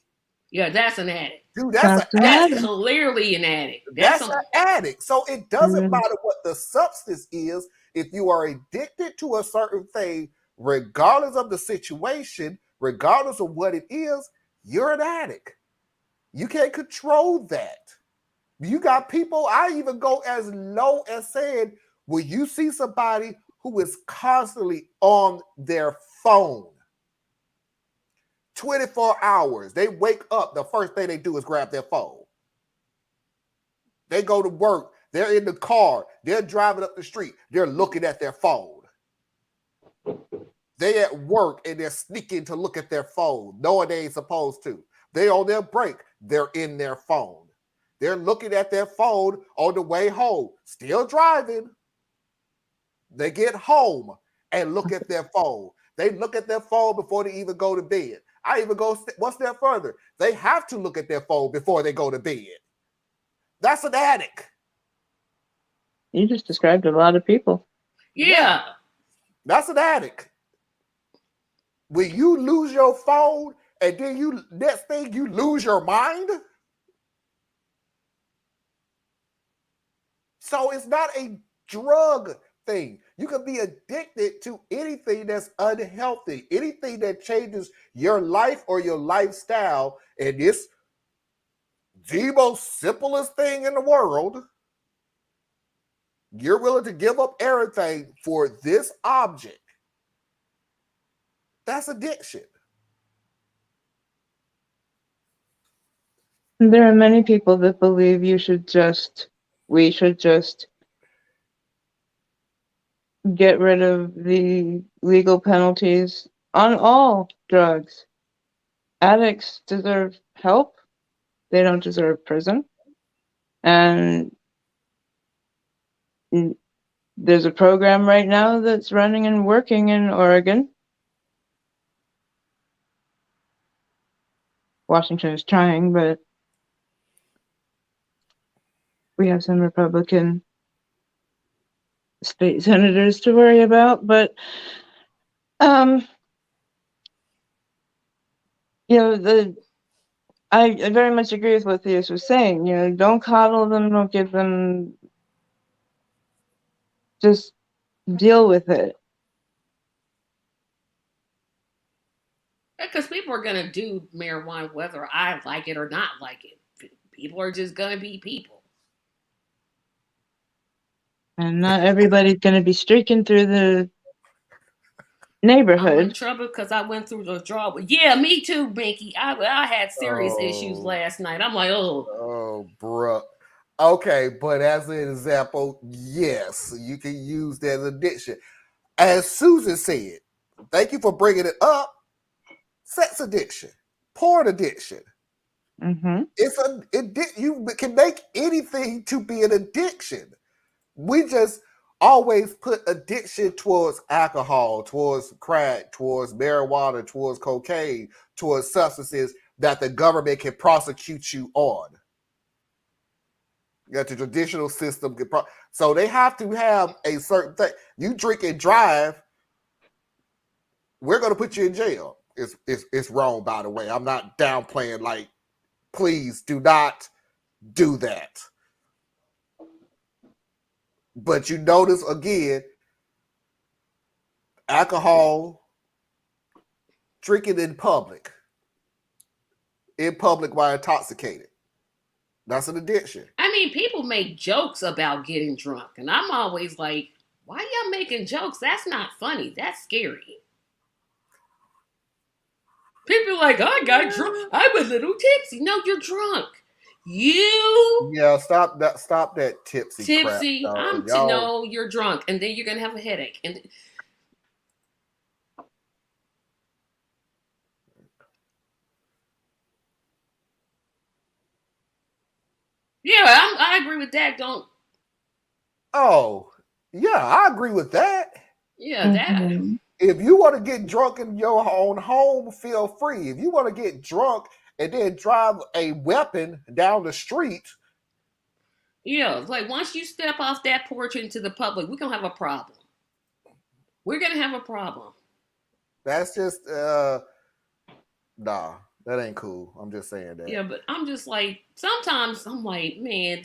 Yeah, that's an addict. dude, that's an That's an addict. That's clearly an addict. That's an addict. So it doesn't Mhm. matter what the substance is. If you are addicted to a certain thing, regardless of the situation, regardless of what it is, you're an addict. You can't control that. You got people, I even go as low as saying, when you see somebody who is constantly on their phone, 24 hours, they wake up, the first thing they do is grab their phone. They go to work, they're in the car, they're driving up the street, they're looking at their phone. They at work and they're sneaking to look at their phone, knowing they ain't supposed to. They on their break, they're in their phone. They're looking at their phone on the way home, still driving. They get home and look at their phone. They look at their phone before they even go to bed. I even go one step further. They have to look at their phone before they go to bed. That's an addict. You just described a lot of people. Yeah. That's an addict. When you lose your phone and then you next thing you lose your mind. So it's not a drug thing. You can be addicted to anything that's unhealthy, anything that changes your life or your lifestyle. And it's the most simplest thing in the world. You're willing to give up everything for this object. That's addiction. There are many people that believe we should just get rid of the legal penalties on all drugs. Addicts deserve help. They don't deserve prison. And there's a program right now that's running and working in Oregon. Washington is trying, but we have some Republican state senators to worry about. But I very much agree with what Theus was saying. Don't coddle them, don't give them, just deal with it. Because people are going to do marijuana whether I like it or not like it. People are just going to be people. And not everybody's going to be streaking through the I'm in neighborhood. trouble because I went through the draw. Yeah, me too, Binky. I had serious issues last night. I'm like, Oh, bruh. Okay, but as an example, yes, you can use that as addiction. As Susan said, thank you for bringing it up. Sex addiction, porn addiction. Mm-hmm. You can make anything to be an addiction. We just always put addiction towards alcohol, towards crack, towards marijuana, towards cocaine, towards substances that the government can prosecute you on. You got the traditional system. So they have to have a certain thing. You drink and drive, we're going to put you in jail. It's wrong, by the way. I'm not downplaying. Like, please do not do that. But you notice again, alcohol, drinking in public while intoxicated. That's an addiction. I mean, people make jokes about getting drunk, and I'm always like, why y'all making jokes? That's not funny. That's scary. People are like, I got drunk. I'm a little tipsy. No, you're drunk. Yeah, stop that tipsy crap. I'm to know you're drunk, and then you're gonna have a headache. And yeah, I agree with that. Don't. Oh, yeah, I agree with that. Yeah, that. If you want to get drunk in your own home, feel free. If you want to get drunk and then drive a weapon down the street, Yeah, like once you step off that porch into the public, we're gonna have a problem. We're gonna have a problem. That's just nah, that ain't cool. I'm just saying that. Yeah, but I'm just like, sometimes I'm like, man,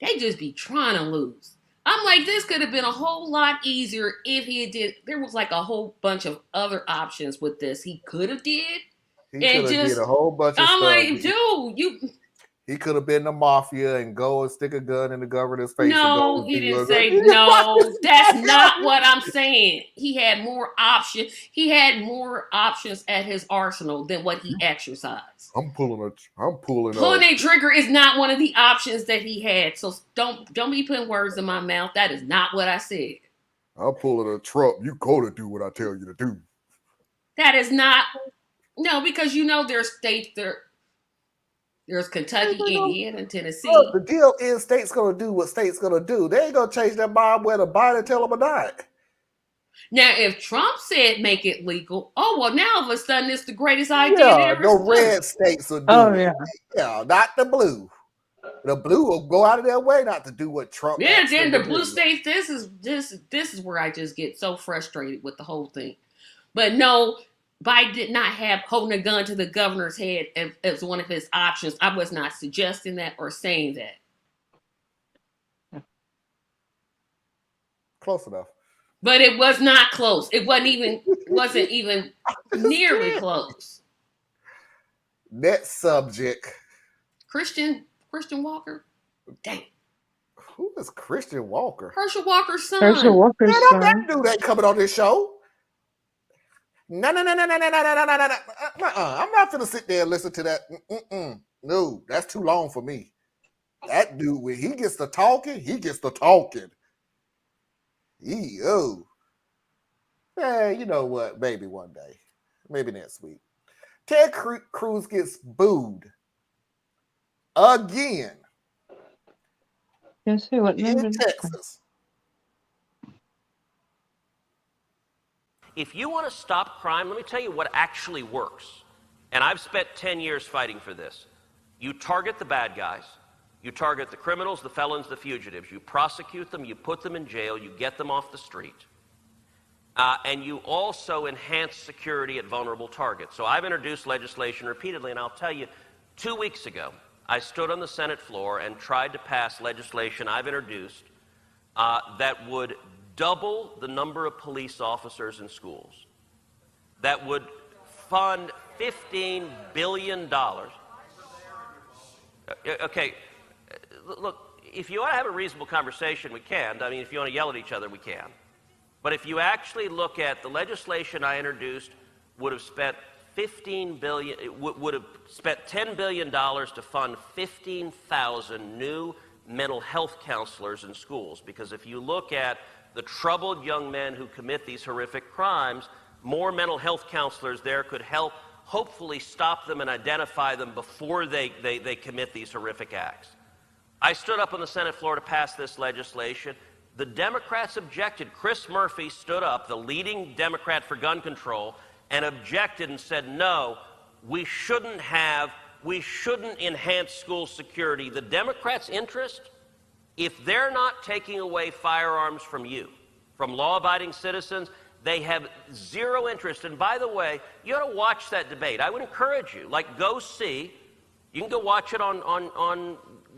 they just be trying to lose. I'm like, this could have been a whole lot easier if he did. There was like a whole bunch of other options with this he could have did. He could have did a whole bunch of I'm stuff. like, dude, he could have been the mafia and go and stick a gun in the governor's face. No, he didn't say no. That's not what I'm saying. He had more options. He had more options at his arsenal than what he exercised. Pulling a trigger is not one of the options that he had. So don't be putting words in my mouth. That is not what I said. I'm pulling a Trump. You go to do what I tell you to do. That is not. No, because you know there's states there. There's Kentucky, Indiana, and Tennessee. Look, the deal is states gonna do what states gonna do. They ain't gonna change their mind whether Biden tell them or not. Now, if Trump said make it legal, oh well, now all of a sudden it's the greatest idea. Yeah, no red states will do it. Yeah, not the blue. The blue will go out of their way not to do what Trump. Yeah, then the blue states. This is where I just get so frustrated with the whole thing. But no. Biden did not have holding a gun to the governor's head as one of his options. I was not suggesting that or saying that. Close enough. But it was not close. It wasn't even nearly close. Next subject. Christian Walker? Dang. Who is Christian Walker? Herschel Walker's son. Herschel Walker's son. That dude ain't coming on this show. No. I'm not gonna sit there and listen to that. No, that's too long for me. That dude, when he gets to talking, he gets to talking. Hey, you know what? Maybe one day. Maybe next week. Ted Cruz gets booed again in Texas. If you want to stop crime, let me tell you what actually works. And I've spent 10 years fighting for this. You target the bad guys. You target the criminals, the felons, the fugitives. You prosecute them. You put them in jail. You get them off the street. And you also enhance security at vulnerable targets. So I've introduced legislation repeatedly, and I'll tell you, 2 weeks ago, I stood on the Senate floor and tried to pass legislation I've introduced that would double the number of police officers in schools, that would fund $15 billion. Okay, look, if you want to have a reasonable conversation, we can. I mean, if you want to yell at each other, we can. But if you actually look at the legislation I introduced, would have spent $10 billion to fund 15,000 new mental health counselors in schools. Because if you look at the troubled young men who commit these horrific crimes, more mental health counselors there could help hopefully stop them and identify them before they commit these horrific acts. I stood up on the Senate floor to pass this legislation. The Democrats objected. Chris Murphy stood up, the leading Democrat for gun control, and objected and said, no, we shouldn't enhance school security. The Democrats' interest, if they're not taking away firearms from you, from law-abiding citizens, they have zero interest. And by the way, you ought to watch that debate. I would encourage you, like, go see. You can go watch it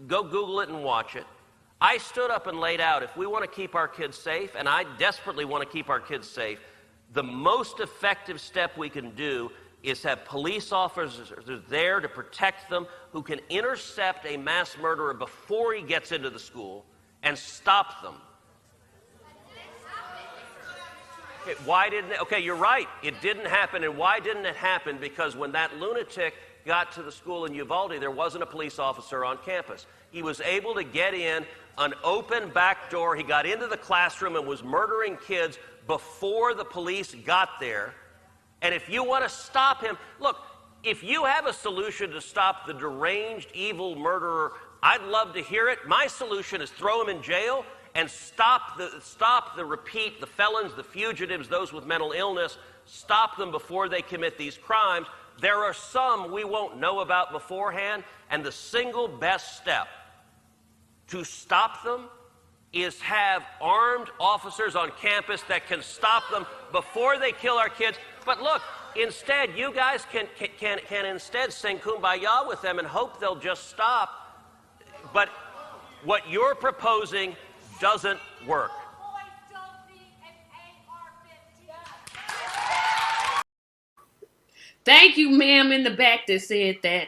go Google it and watch it. I stood up and laid out, if we want to keep our kids safe, and I desperately want to keep our kids safe, the most effective step we can do is have police officers there to protect them, who can intercept a mass murderer before he gets into the school and stop them. Why didn't it? Okay, you're right. It didn't happen. And why didn't it happen? Because when that lunatic got to the school in Uvalde, there wasn't a police officer on campus. He was able to get in an open back door. He got into the classroom and was murdering kids before the police got there. And if you want to stop him, look, if you have a solution to stop the deranged, evil murderer, I'd love to hear it. My solution is throw him in jail and stop the felons, the fugitives, those with mental illness, stop them before they commit these crimes. There are some we won't know about beforehand, and the single best step to stop them is have armed officers on campus that can stop them before they kill our kids. But look, instead, you guys can instead sing Kumbaya with them and hope they'll just stop. But what you're proposing doesn't work. Thank you, ma'am, in the back that said that.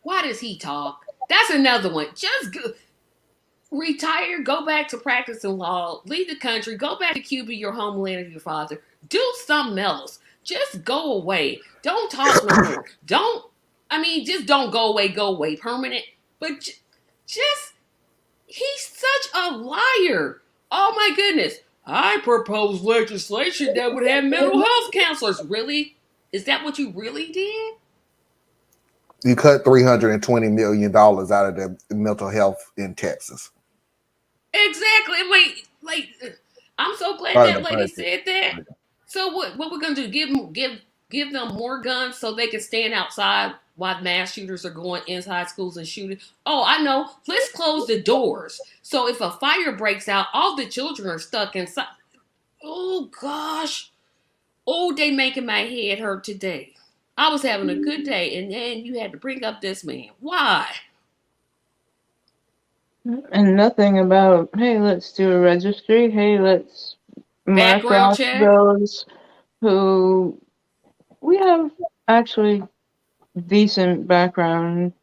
Why does he talk? That's another one. Just retire, go back to practicing law, leave the country, go back to Cuba, your homeland of your father. Do something else. Just go away. Don't talk no more. Just don't go away permanent. But just, he's such a liar. Oh my goodness. I propose legislation that would have mental health counselors. Really? Is that what you really did? You cut $320 million out of the mental health in Texas. Exactly. I'm so glad that lady said that. So what we're gonna do? Give them more guns so they can stand outside while mass shooters are going inside schools and shooting. Oh, I know. Let's close the doors. So if a fire breaks out, all the children are stuck inside. Oh gosh. Oh, they making my head hurt today. I was having a good day, and then you had to bring up this man. Why? And nothing about, hey, let's do a registry. Hey, let's mark Background off check? those who we have actually decent background.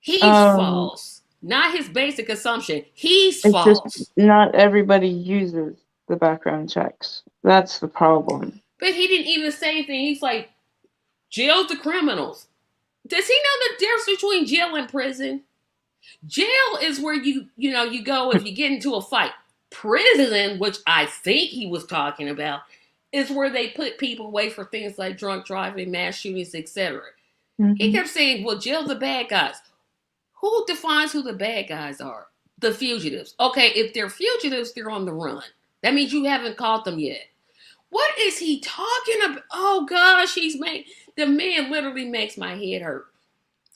He's false. Not his basic assumption. He's It's false. just not everybody uses the background checks. That's the problem. But he didn't even say anything. He's like, jail the criminals. Does he know the difference between jail and prison? Jail is where you go if you get into a fight. Prison, which I think he was talking about, is where they put people away for things like drunk driving, mass shootings, etc. Mm-hmm. He kept saying, well, jail the bad guys. Who defines who the bad guys are? The fugitives. Okay, if they're fugitives, they're on the run. That means you haven't caught them yet. What is he talking about? Oh gosh, the man literally makes my head hurt.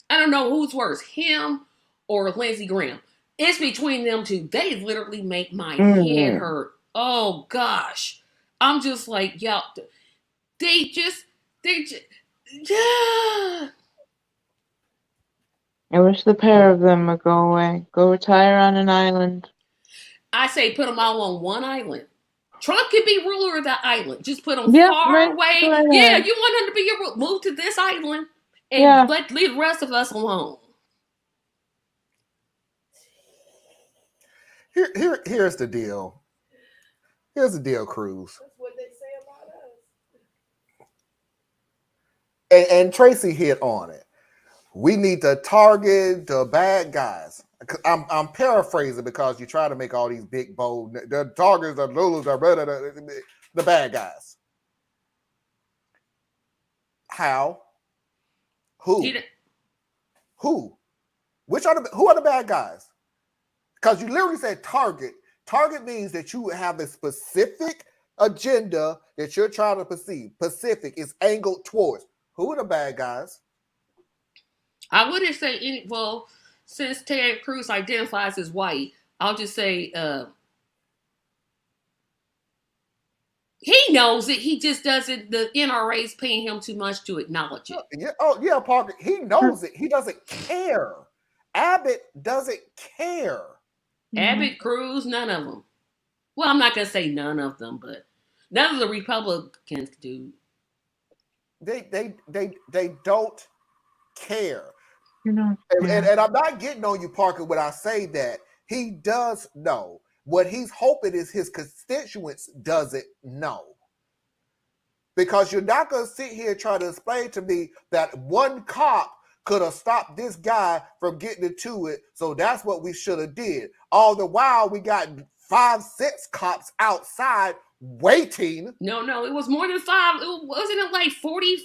I don't know who's worse, him or Lindsey Graham. It's between them two. They literally make my head hurt. Oh gosh. I'm just like, y'all, they just, yeah. I wish the pair of them would go away. Go retire on an island. I say put them all on one island. Trump can be ruler of the island. Just put them far away. Yeah, you want him to be your ruler. Move to this island and leave the rest of us alone. Here's the deal. Here's the deal, Cruz. That's what they say about us. And Tracy hit on it. We need to target the bad guys. I'm paraphrasing because you try to make all these big, bold, the targets, the Lulus, the bad guys. How? Who? Who? Who are the bad guys? Because you literally said target. Target means that you have a specific agenda that you're trying to perceive. Pacific is angled towards. Who are the bad guys? I wouldn't say since Ted Cruz identifies as white, I'll just say he knows it. He just doesn't. The NRA's paying him too much to acknowledge it. Yeah, yeah, Parker. He knows it. He doesn't care. Abbott doesn't care. Abbott, Cruz, none of them. Well, I'm not gonna say none of them, but none of the Republicans do. They don't care. And I'm not getting on you, Parker, when I say that. He does know. What he's hoping is his constituents doesn't know. Because you're not going to sit here and try to explain to me that one cop could have stopped this guy from getting into it, so that's what we should have did. All the while, we got 5, 6 cops outside waiting. No, it was more than 5. Wasn't it like 40?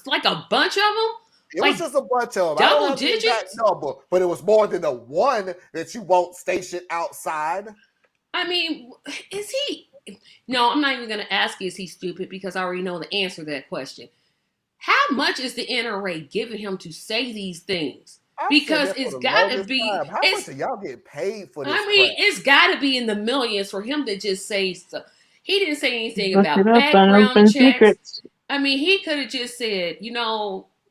Like a bunch of them? It was just a bunch of them. Double digits? Number, but it was more than the one that you won't station outside. I mean, is he? No, I'm not even going to ask you, is he stupid? Because I already know the answer to that question. How much is the NRA giving him to say these things? I've said Because that for it's the got to longest be. time. How much are y'all getting paid for this I mean, crap? it's got to be in the millions for him to just say stuff. He didn't say anything Look it about up on background Open checks. Secrets. I mean, he could have just said,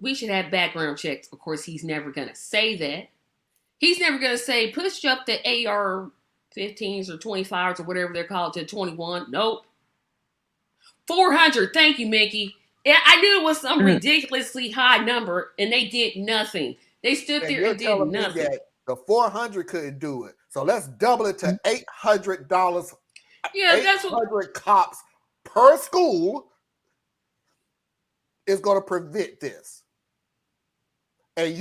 we should have background checks. Of course, he's never going to say that. He's never going to say, push up the AR-15s or 25s or whatever they're called to 21. Nope. 400. Thank you, Mickey. Yeah, I knew it was some ridiculously high number, and they did nothing. They stood And there you're and did telling me nothing. that the 400 couldn't do it. So let's double it to $800. Yeah, that's what 800 cops per school is going to prevent this. And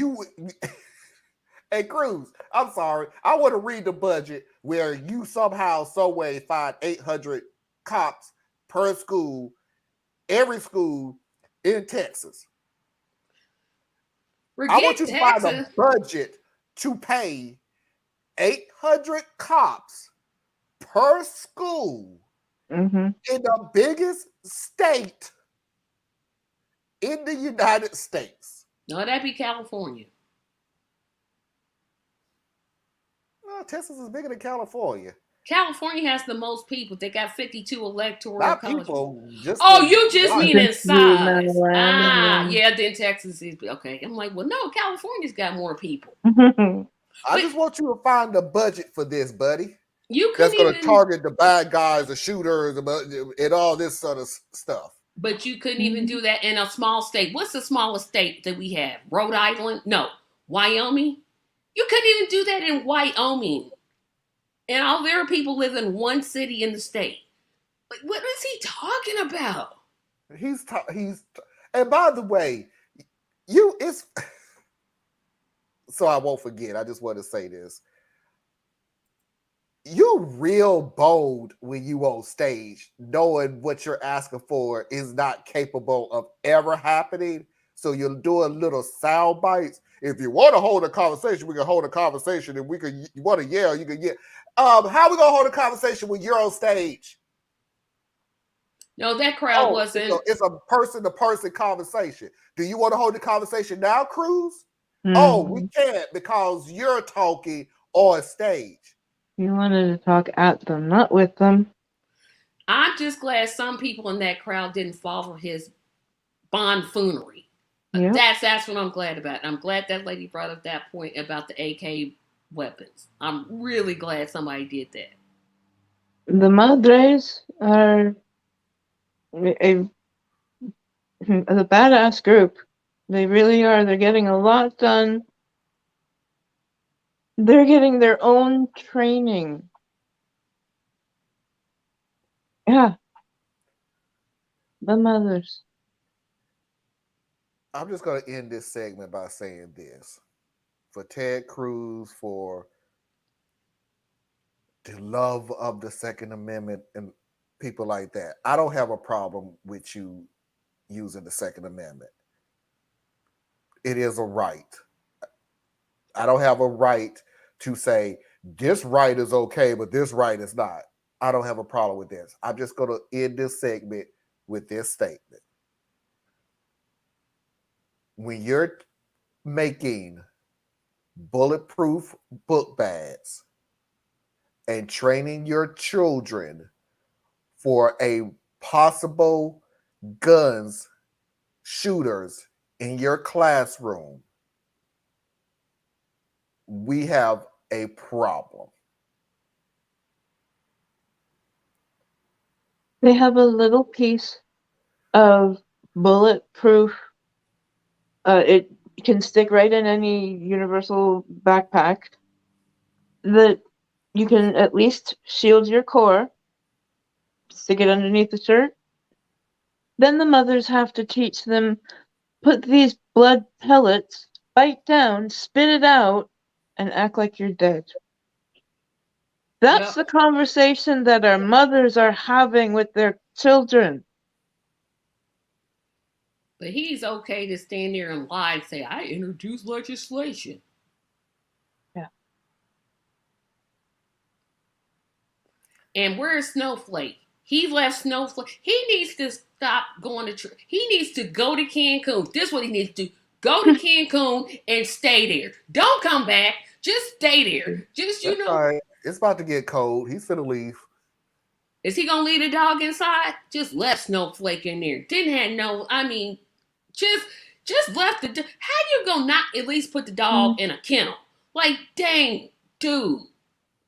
hey, Cruz, I'm sorry. I want to read the budget where you somehow, some way find 800 cops per school, every school in Texas. I want you to find a budget to pay 800 cops per school in the biggest state in the United States. No, that'd be California. No, Texas is bigger than California. California has the most people. They got 52 electoral Not college. people. Just You just mean in size. Yeah, then Texas is okay. I'm like, well, no, California's got more people. I just want you to find the budget for this, buddy. That's going to target the bad guys, the shooters, and all this sort of stuff. But you couldn't even do that in a small state. What's the smallest state that we have? Rhode Island? No. Wyoming? You couldn't even do that in Wyoming. And all there are people live in one city in the state. What is he talking about? And by the way, so I won't forget. I just want to say this. You're real bold when you on stage, knowing what you're asking for is not capable of ever happening. So you're doing little sound bites. If you want to hold a conversation, we can hold a conversation. If you want to yell, you can yell. How are we gonna hold a conversation when you're on stage? No, that crowd wasn't. It's a person-to-person conversation. Do you want to hold the conversation now, Cruz? Oh, we can't because you're talking on stage. You wanted to talk at them, not with them. I'm just glad some people in that crowd didn't fall for his bonfoonery. Yep. That's what I'm glad about. I'm glad that lady brought up that point about the AK weapons. I'm really glad somebody did that. The Madres are a badass group. They really are. They're getting a lot done. They're getting their own training. Yeah. The mothers. I'm just going to end this segment by saying this. For Ted Cruz, for the love of the Second Amendment and people like that, I don't have a problem with you using the Second Amendment. It is a right. I don't have a right to say this right is okay, but this right is not. I don't have a problem with this. I'm just going to end this segment with this statement. When you're making bulletproof book bags and training your children for a possible guns shooters in your classroom, we have a problem. They have a little piece of bulletproof. It can stick right in any universal backpack that you can at least shield your core, stick it underneath the shirt. Then the mothers have to teach them, put these blood pellets, bite down, spit it out, and act like you're dead. That's the conversation that our mothers are having with their children. But he's okay to stand there and lie and say, I introduced legislation. Yeah. And where's Snowflake? He left Snowflake. He needs to stop going to church. He needs to go to Cancun. This is what he needs to do. Go to Cancun and stay there. Don't come back. Just stay there. Just, you know. All right. It's about to get cold. He's finna leave. Is he gonna leave the dog inside? Just left Snowflake in there. Didn't have no, just left the dog. How you gonna not at least put the dog in a kennel? Like, dang, dude.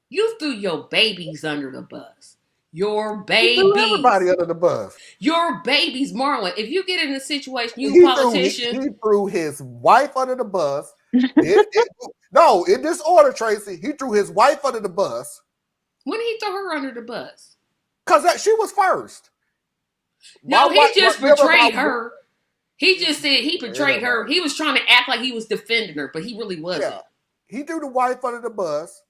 You threw your babies under the bus. Your babies. He threw everybody under the bus. Your babies, Marlon. If you get in a situation, you politician. He threw his wife under the bus. No, in this order, Tracy, he threw his wife under the bus. When did he throw her under the bus? Because she was first. No, he just betrayed her. He just said he betrayed her. He was trying to act like he was defending her, but he really wasn't. Yeah. He threw the wife under the bus.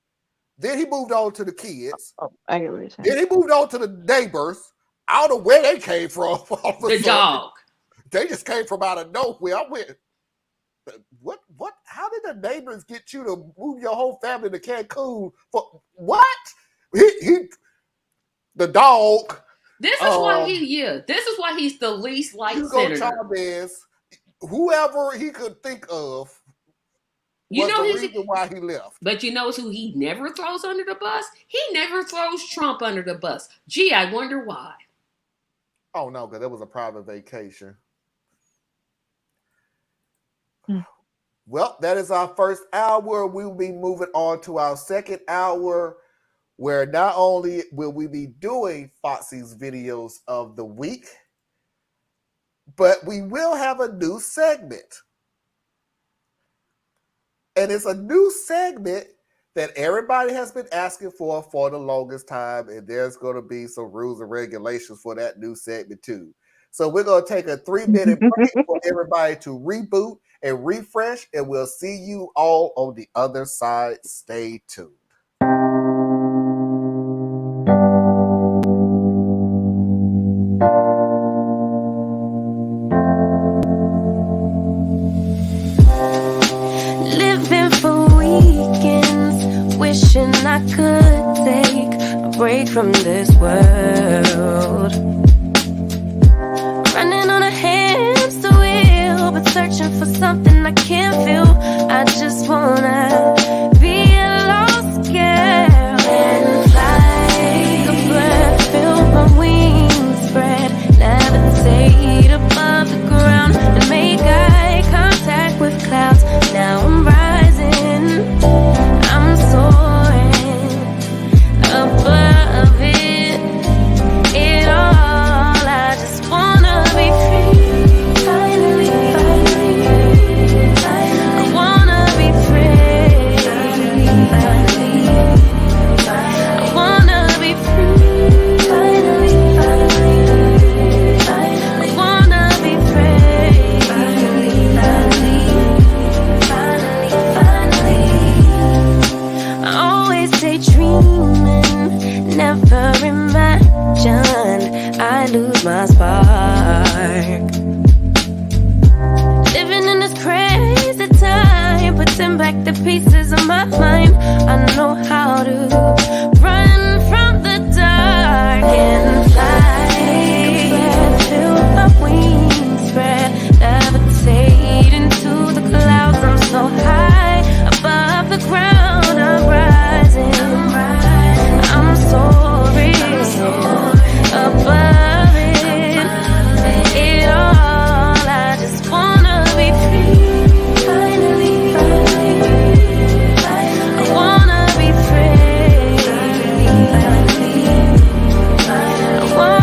Then he moved on to the kids. Oh, I get what you're saying. Then he moved on to the neighbors. I don't know where they came from. The dog. They just came from out of nowhere. I went, what? How did the neighbors get you to move your whole family to Cancun for what? The dog. This is why this is why he's the least liked senator. Chavez, whoever he could think of, was the reason why he left. But you know who he never throws under the bus? He never throws Trump under the bus. Gee, I wonder why. Oh no, because it was a private vacation. Well, that is our first hour. We will be moving on to our second hour, where not only will we be doing Foxy's videos of the week, but we will have a new segment. And it's a new segment that everybody has been asking for the longest time, and there's going to be some rules and regulations for that new segment too. So we're going to take a 3-minute break for everybody to reboot and refresh, and we'll see you all on the other side. Stay tuned. Living for weekends, wishing I could take a break from this world. Running on a hamster wheel, but searching for something I can't feel. I just wanna be a lost girl and fly. Take a breath, feel my wings spread, levitate above the ground and make eye contact with clouds. Now I'm rising, I'm soaring above it all. I just wanna be free, finally, I wanna be free, I wanna be free, finally, I wanna be free, finally. I always daydreaming, never imagined I lose my spark. Living in this crazy time, putting back the pieces of my mind. I know how to run from the dark and fly. Take a breath, feel my wings spread, levitate into the clouds. I'm so high above the ground. I'm rising, I'm soaring above it all. I just wanna be free, finally, I wanna be free, I wanna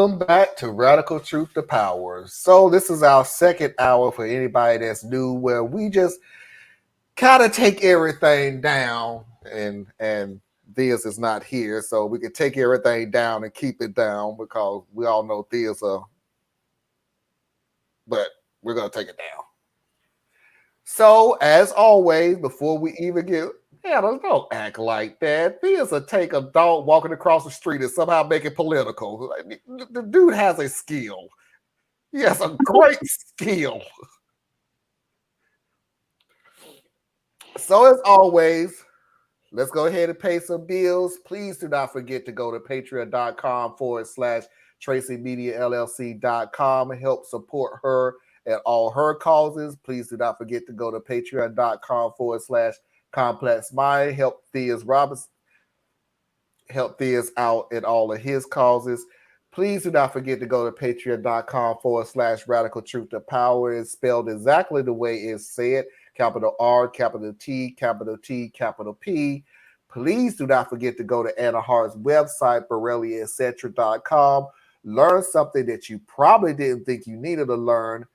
Welcome back to Radical Truth to Power. So this is our second hour for anybody that's new, where we just kind of take everything down, and Theus is not here, so we can take everything down and keep it down, because we all know Theus but we're gonna take it down. So as always, before we even get don't act like that. Theus will take a dog walking across the street and somehow make it political. The dude has a skill. He has a great skill. So as always, let's go ahead and pay some bills. Please do not forget to go to patreon.com/TracyMediaLLC.com and help support her and all her causes. Please do not forget to go to patreon.com/Complex Mind. Help Theus out in all of his causes. Please do not forget to go to patreon.com/Radical Truth to Power. It's spelled exactly the way it's said. Capital R, capital T, capital T, capital P. Please do not forget to go to Anna Hart's website, BorelliAetc.com. Learn something that you probably didn't think you needed to learn,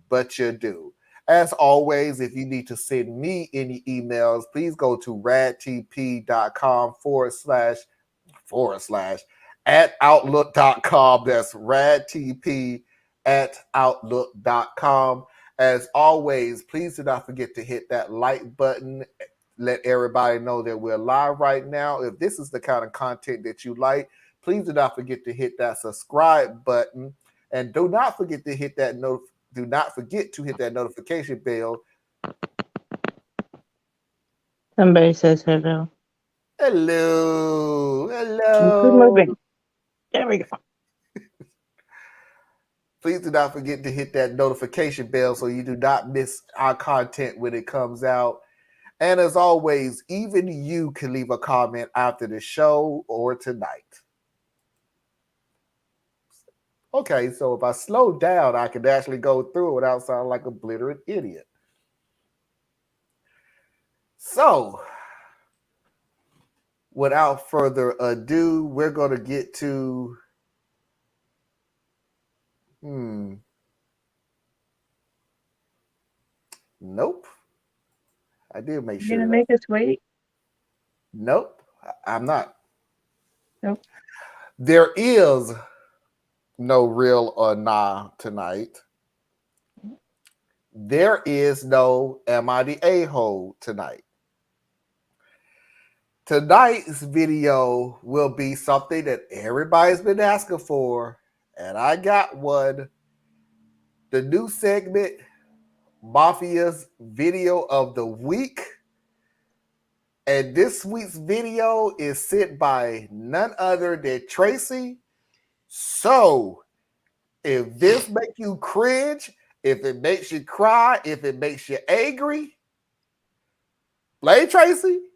but you do. As always, if you need to send me any emails, please go to radtp.com/@outlook.com. That's radtp@outlook.com. As always, please do not forget to hit that like button. Let everybody know that we're live right now. If this is the kind of content that you like, please do not forget to hit that subscribe button, and do not forget to hit that notification bell. Somebody says hello. Hello. Keep moving. There we go. Please do not forget to hit that notification bell so you do not miss our content when it comes out. And as always, even you can leave a comment after the show or tonight. Okay, so if I slow down, I can actually go through it without sounding like a blittering idiot. So, without further ado, we're going to get to... Nope. I did make sure. You're going to make us wait? Nope, I'm not. Nope. There is no real or nah tonight. There is no Am I the A-hole tonight. Tonight's video will be something that everybody's been asking for, and I got one. The new segment, Mafia's Video of the Week. And this week's video is sent by none other than Tracy. So, if this makes you cringe, if it makes you cry, if it makes you angry, blame Tracy.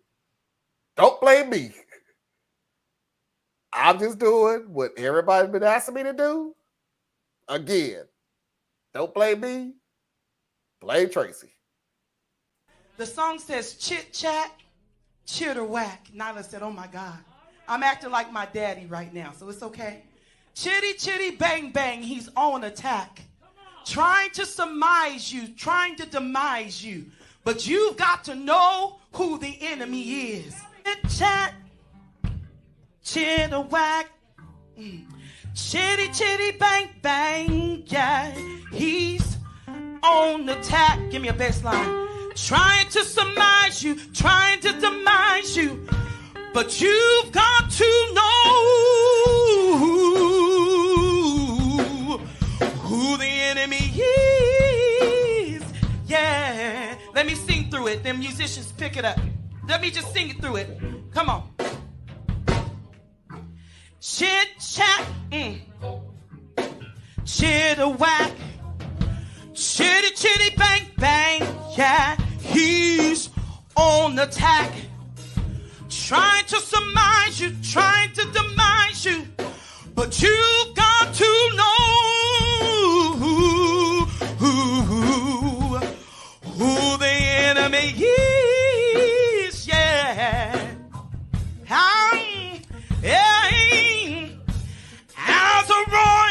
Don't blame me. I'm just doing what everybody's been asking me to do. Again, don't blame me. Blame Tracy. The song says chit chat, chitter whack. Nyla said, oh my God. I'm acting like my daddy right now, so it's okay. Chitty chitty bang bang, he's on attack. Trying to surmise you, trying to demise you. But you've got to know who the enemy is. Chit chat, chitter whack. Chitty chitty bang bang, yeah. He's on attack. Give me a bass line. Trying to surmise you, trying to demise you. But you've got to know who the enemy is. Yeah. Let me sing through it. Them musicians pick it up. Let me just sing it through it. Come on. Chit chat, chitter whack, chitty chitty bang bang, yeah, he's on attack, trying to surmise you, trying to demise you, but you've got to know who the enemy is, yeah. As a roaring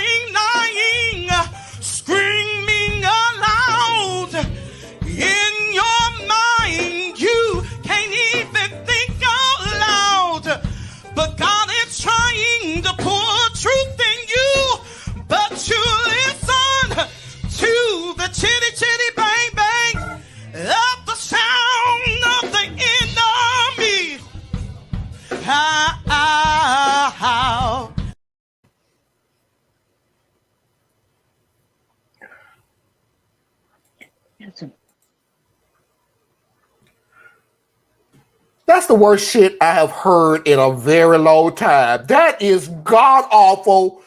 the worst shit I have heard in a very long time. That is god awful.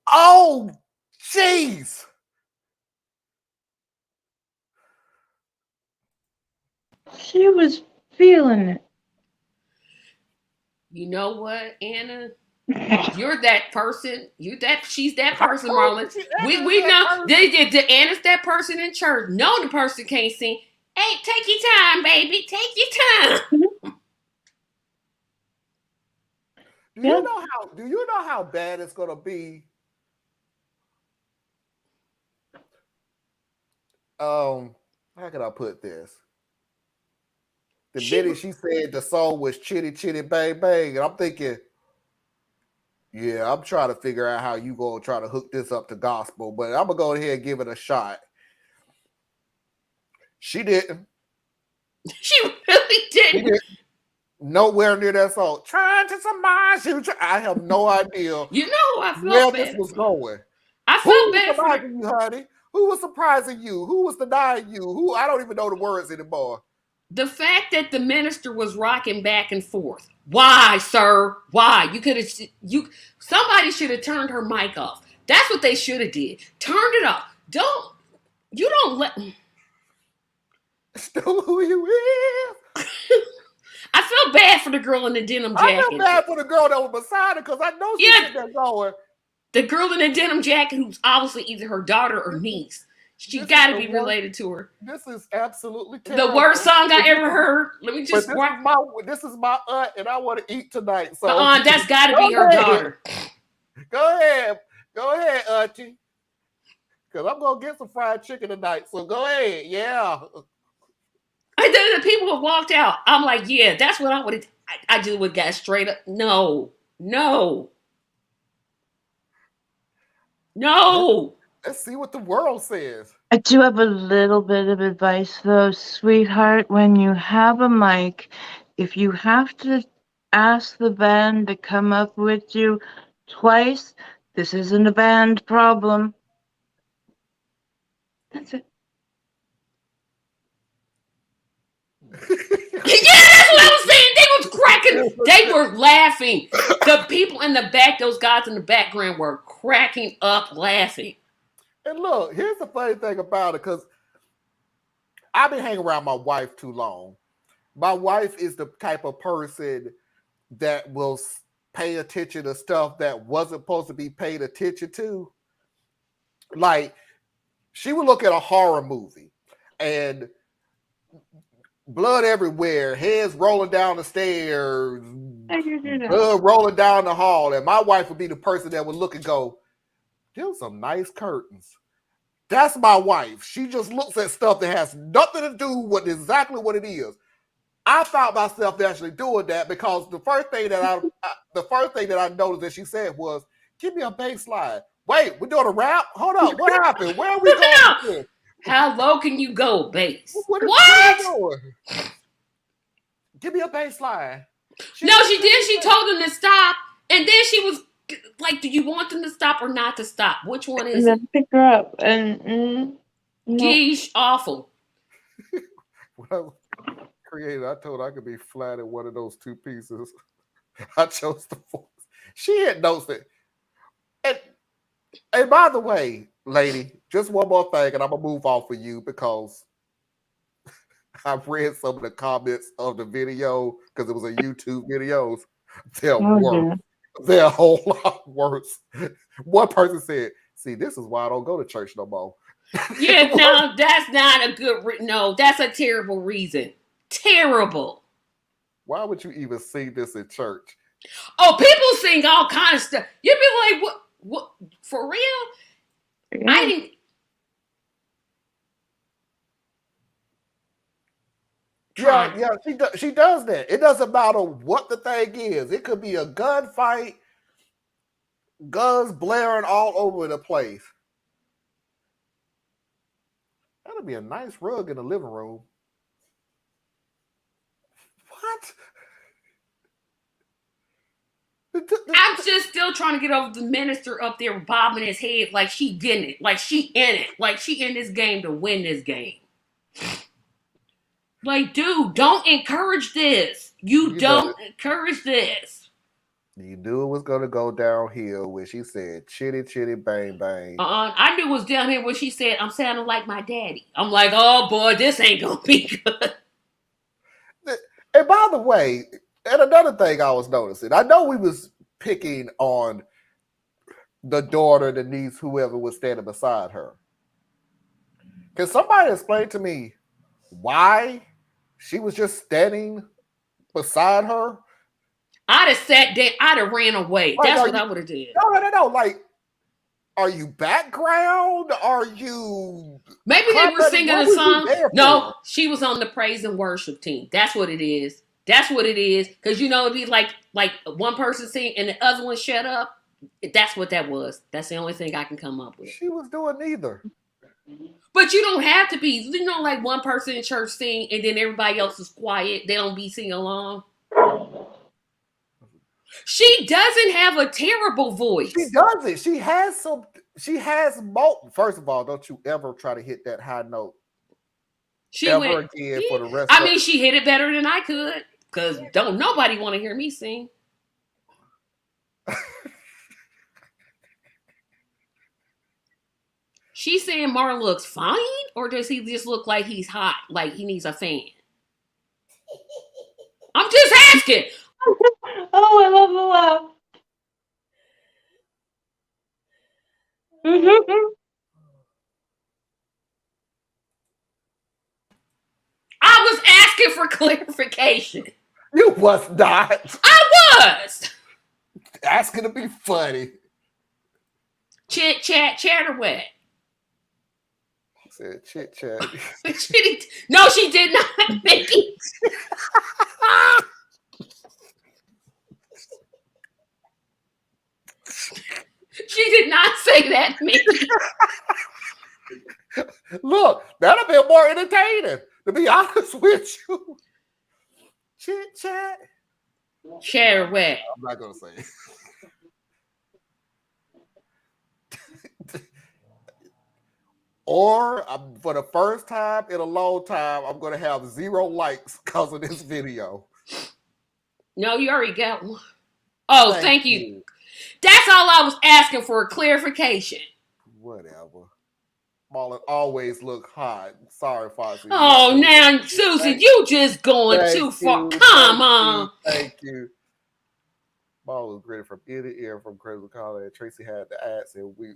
Oh, jeez. She was feeling it. You know what, Anna? You're that person. She's that person, Marlon. We know Anna's that person in church. No, the person can't sing. Hey, take your time, baby. Take your time. Do you know how bad it's gonna be? How can I put this? The minute she said the song was Chitty Chitty Bang Bang, and I'm thinking, yeah, I'm trying to figure out how you gonna try to hook this up to gospel, but I'm gonna go ahead and give it a shot. She didn't. She really didn't. Nowhere near that song. Trying to surmise you. I have no idea. You know, I felt where bad. This was going. I felt bad for you, honey. Who was surprising you? Who was denying you? Who? I don't even know the words anymore. The fact that the minister was rocking back and forth. Why, sir? Why? Somebody should have turned her mic off. That's what they should have did. Turned it off. Don't let. Still who you is. I felt bad for the girl in the denim jacket. I felt bad for the girl that was beside her because I know she's there going. The girl in the denim jacket, who's obviously either her daughter or niece. She got to be related to her. This is absolutely terrible. The worst song I ever heard. Let me just. This is my aunt, and I want to eat tonight. So that's got to be her daughter. Go ahead, auntie. Because I'm gonna get some fried chicken tonight. So go ahead, yeah. And then the people have walked out. I'm like, yeah, that's what I would. I just would got straight up. No. Let's see what the world says. I do have a little bit of advice, though, sweetheart. When you have a mic, if you have to ask the band to come up with you twice, this isn't a band problem. That's it. Yeah, that's what I was saying. They was cracking. They were laughing. The people in the back, those guys in the background were cracking up laughing. And look, here's the funny thing about it, because I've been hanging around my wife too long. My wife is the type of person that will pay attention to stuff that wasn't supposed to be paid attention to. Like, she would look at a horror movie and blood everywhere, heads rolling down the stairs, blood rolling down the hall. And my wife would be the person that would look and go, there's some nice curtains. That's my wife. She just looks at stuff that has nothing to do with exactly what it is. I found myself actually doing that because the first thing that I noticed that she said was, give me a bass line. Wait, we're doing a rap? Hold up. What happened? Where are we going? How low can you go, bass? What are you doing? Give me a bass line. She did. She told them to stop. And then she was like, do you want them to stop or not to stop? Which one is it? Pick her up. And Geesh, awful. Well, created, I told her I could be flat in one of those two pieces. I chose the fourth. She had noticed it. And by the way, lady, just one more thing, and I'm gonna move off of you because I've read some of the comments of the video because it was a YouTube videos. They're worse. They're a whole lot worse. One person said, "See, this is why I don't go to church no more." Yeah, no, that's not a good. No, that's a terrible reason. Terrible. Why would you even sing this in church? Oh, people sing all kind of stuff. You'd be like, what? For real? Yeah. I didn't. Yeah, she does that. It doesn't matter what the thing is. It could be a gunfight, guns blaring all over the place. That'd be a nice rug in the living room. What? I'm just still trying to get over the minister up there bobbing his head like she getting it, like she in it, like she in this game to win this game. Like, dude, don't encourage this. You don't encourage this. You knew it was gonna go downhill when she said chitty chitty bang bang. I knew it was down here when she said, I'm sounding like my daddy. I'm like, oh boy, this ain't gonna be good. And by the way, and another thing I was noticing, I know we was picking on the daughter, the niece, whoever was standing beside her. Can somebody explain to me why she was just standing beside her? I'd have sat there, I'd have ran away. Like, that's what I would have did. No. Like, are you background? Are you... Maybe they were singing a song. No, she was on the praise and worship team. That's what it is. That's what it is. Because, you know, it'd be like one person sing and the other one shut up. That's what that was. That's the only thing I can come up with. She was doing neither. But you don't have to be. You know, like one person in church sing and then everybody else is quiet. They don't be singing along. She doesn't have a terrible voice. She doesn't. She has some. She has more. First of all, don't you ever try to hit that high note. She ever went again for the rest. I mean, she hit it better than I could. Because don't nobody want to hear me sing. She's saying Martin looks fine, or does he just look like he's hot, like he needs a fan? I'm just asking. Oh, I love the laugh. I was asking for clarification. You was not. I was asking to be funny. Chit chat, chatterwet. Said chit chat. No, she did not, Mickey. She did not say that, Mickey. Look, that'll be more entertaining, to be honest with you. Chit chat. Chatterwet. I'm not gonna say it. Or for the first time in a long time, I'm going to have 0 likes because of this video. No, you already got one. Oh, thank you. That's all I was asking for, a clarification. Whatever. Marlon always look hot. Sorry, Foxy. Oh, now, Susan, you just going too far. Come on. Thank you. Marlon was gritted from ear to ear from Cruz and Tracy had the ads and we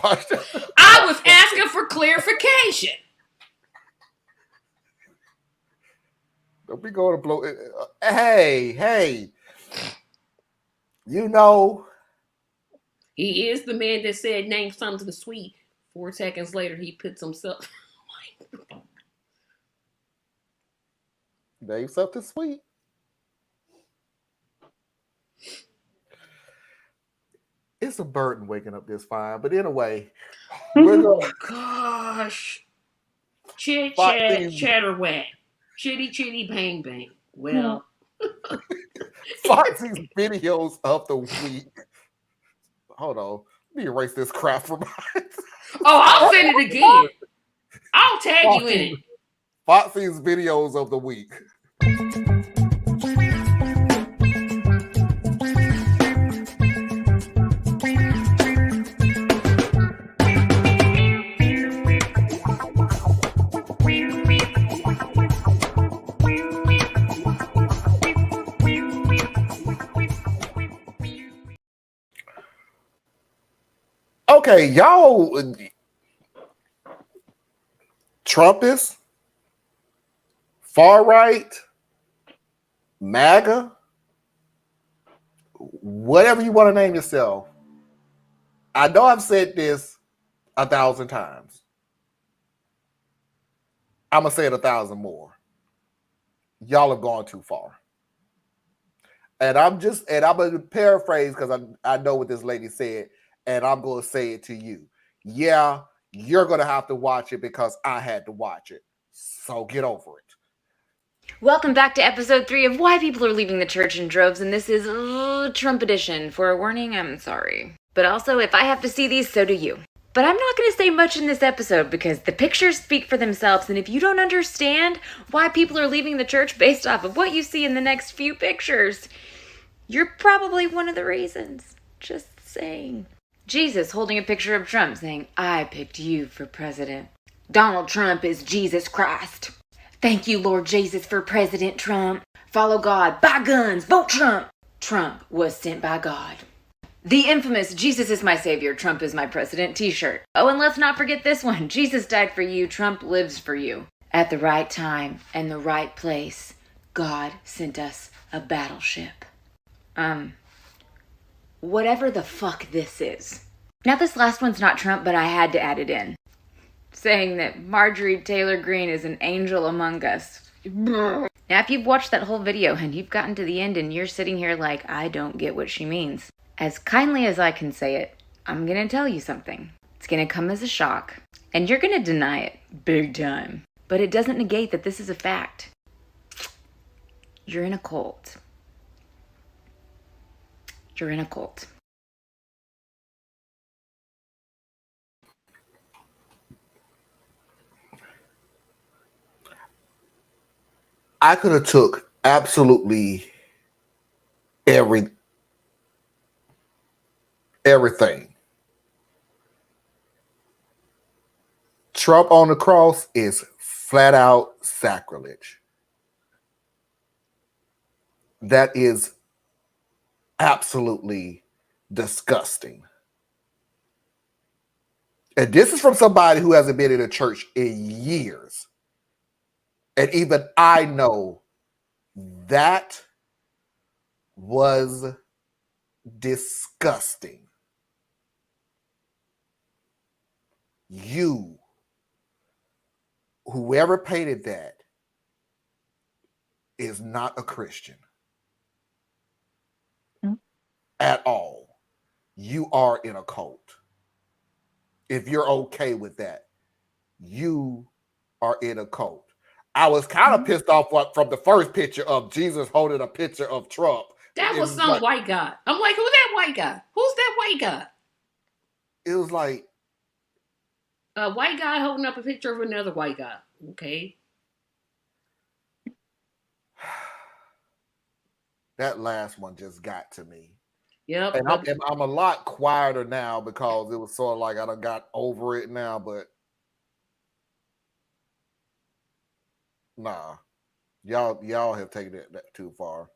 watched it. I was asking for clarification. Don't be going to blow it. Hey. You know. He is the man that said name something sweet. 4 seconds later, he puts himself. Name something sweet. It's a burden waking up this fine, but anyway, we're going. Gosh, chit chat, chatterwat, chitty chitty bang bang. Well, Foxy's videos of the week. Hold on, let me erase this crap from mine. Oh, I'll send it again. I'll tag you in it. Foxy's videos of the week. Okay, y'all, Trumpists, far right, MAGA, whatever you want to name yourself. I know I've said this 1,000 times. I'm going to say it 1,000 more. Y'all have gone too far. And I'm going to paraphrase because I know what this lady said. And I'm going to say it to you. Yeah, you're going to have to watch it because I had to watch it. So get over it. Welcome back to episode 3 of Why People Are Leaving the Church in Droves. And this is Trump edition. For a warning, I'm sorry. But also, if I have to see these, so do you. But I'm not going to say much in this episode because the pictures speak for themselves, and if you don't understand why people are leaving the church based off of what you see in the next few pictures, you're probably one of the reasons. Just saying. Jesus holding a picture of Trump saying, I picked you for president. Donald Trump is Jesus Christ. Thank you, Lord Jesus, for President Trump. Follow God. Buy guns. Vote Trump. Trump was sent by God. The infamous Jesus is my savior, Trump is my president t-shirt. Oh, and let's not forget this one. Jesus died for you, Trump lives for you. At the right time and the right place, God sent us a battleship. Whatever the fuck this is. Now this last one's not Trump, but I had to add it in. Saying that Marjorie Taylor Greene is an angel among us. Now if you've watched that whole video and you've gotten to the end and you're sitting here like, I don't get what she means. As kindly as I can say it, I'm gonna tell you something. It's gonna come as a shock, and you're gonna deny it big time. But it doesn't negate that this is a fact. You're in a cult. You're in a cult. I could have took absolutely everything. Trump on the cross is flat out sacrilege. That is absolutely disgusting. And this is from somebody who hasn't been in a church in years. And even I know that was disgusting. You, whoever painted that, is not a Christian at all. You are in a cult. If you're okay with that, you are in a cult. I was kind of pissed off from the first picture of Jesus holding a picture of Trump. That was some white guy. I'm like, who's that white guy? Who's that white guy? It was like a white guy holding up a picture of another white guy. Okay. That last one just got to me. Yep. And I'm a lot quieter now because it was sort of like I done got over it now, but nah. Y'all have taken it too far.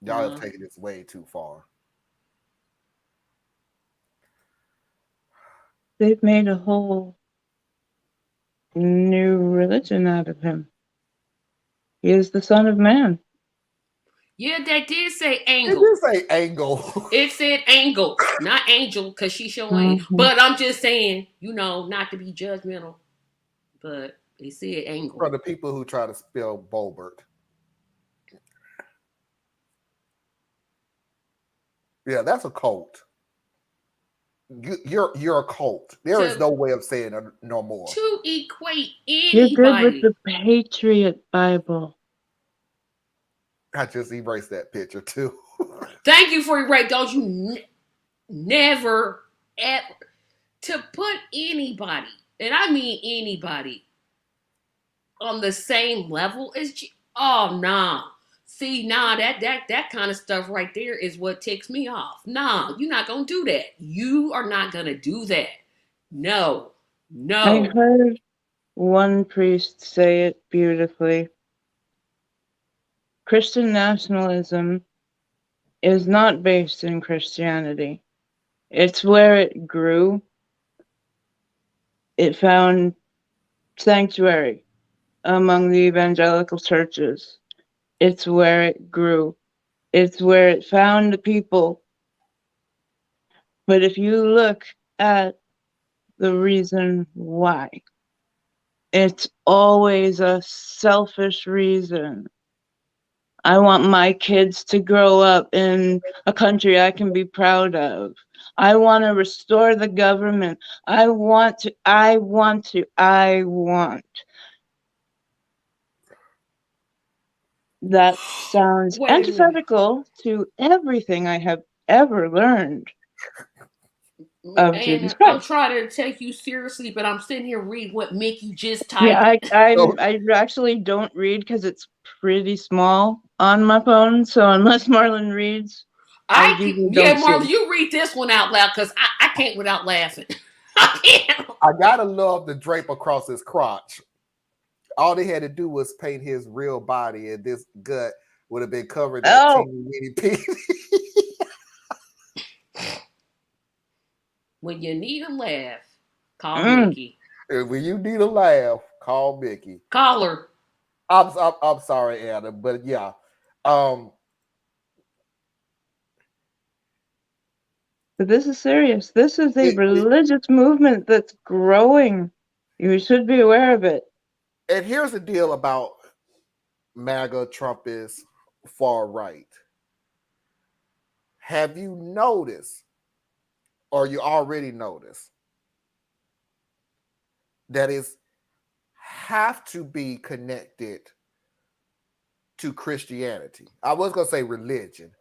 Y'all have taken this way too far. They've made a whole new religion out of him. He is the Son of Man. Yeah, that did say angle. It did say angle. It said angle, not angel, because she's showing. But I'm just saying, not to be judgmental, but it said angle. For the people who try to spell Bolbert. Yeah, that's a cult. You're a cult. There is no way of saying it no more. To equate anybody. You're good with the Patriot Bible. I just erased that picture too. Thank you for your right. Don't you never ever to put anybody, and I mean anybody, on the same level as oh nah. See, that kind of stuff right there is what ticks me off. Nah, you're not gonna do that. You are not gonna do that. No. I heard one priest say it beautifully. Christian nationalism is not based in Christianity. It's where it grew. It found sanctuary among the evangelical churches. It's where it grew. It's where it found the people. But if you look at the reason why, it's always a selfish reason. I want my kids to grow up in a country I can be proud of. I want to restore the government. I want. That sounds antithetical to everything I have ever learned. of And Jesus I'm Christ. trying to take you seriously, but I'm sitting here reading what Mickey just Yeah, typed. I actually don't read because it's pretty small on my phone. So unless Marlon reads, I usually don't see. Marlon, you read this one out loud because I can't without laughing. I can't. I gotta love the drape across his crotch. All they had to do was paint his real body, and this gut would have been covered that Oh, teeny weeny pee. When you need a laugh, call mm. Mickey. When you need a laugh, call Mickey. Call her. I'm sorry, Anna, but yeah. But this is serious. This is a religious movement that's growing. You should be aware of it. And here's the deal about MAGA, Trump is far right. Have you noticed, or you already noticed, that is have to be connected to Christianity? I was going to say religion.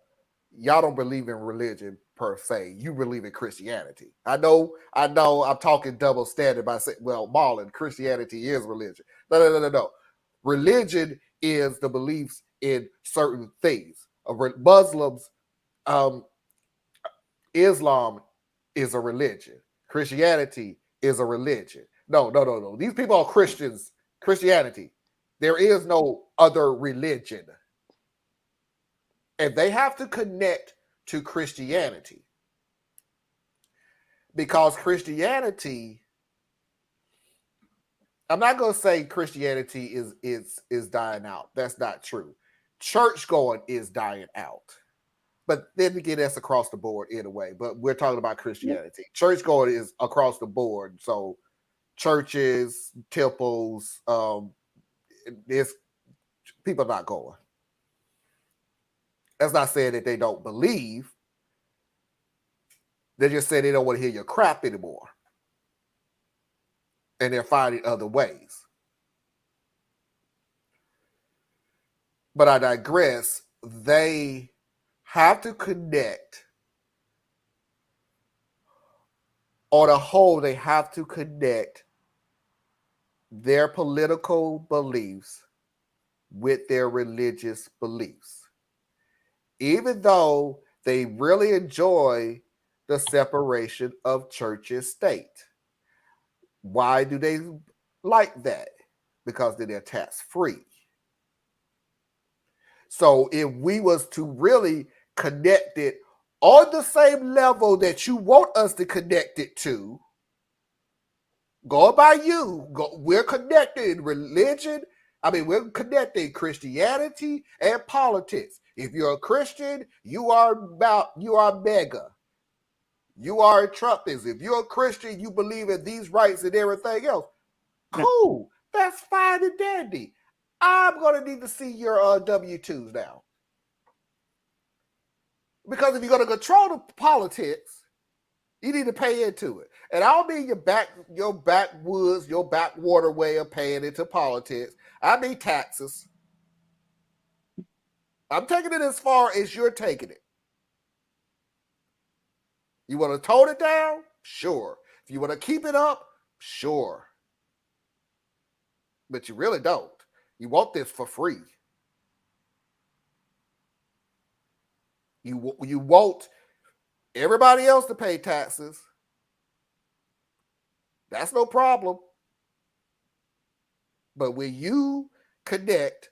Y'all don't believe in religion per se. You believe in Christianity. I know I'm talking double standard by saying, well, Marlon, Christianity is religion. No. Religion is the beliefs in certain things. Muslims, Islam is a religion. Christianity is a religion. No. These people are Christians. Christianity. There is no other religion. And they have to connect to Christianity. Because Christianity, I'm not going to say Christianity is dying out. That's not true. Church going is dying out. But then again, that's across the board anyway. But we're talking about Christianity. Church going is across the board. So churches, temples, there's people not going. That's not saying that they don't believe. They just say they don't want to hear your crap anymore. And they're finding other ways. But I digress. They have to connect. On a whole, they have to connect their political beliefs with their religious beliefs. Even though they really enjoy the separation of church and state. Why do they like that? Because they're tax-free. So if we was to really connect it on the same level that you want us to connect it to, going by you, we're connected in religion. We're connecting Christianity and politics. If you're a Christian, you are mega. You are a Trumpist. If you're a Christian, you believe in these rights and everything else. Cool. That's fine and dandy. I'm going to need to see your W-2s now. Because if you're going to control the politics, you need to pay into it. And I don't mean your backwoods, your backwater way of paying into politics. I mean taxes. I'm taking it as far as you're taking it. You want to tone it down? Sure. If you want to keep it up? Sure. But you really don't. You want this for free. You want everybody else to pay taxes. That's no problem. But when you connect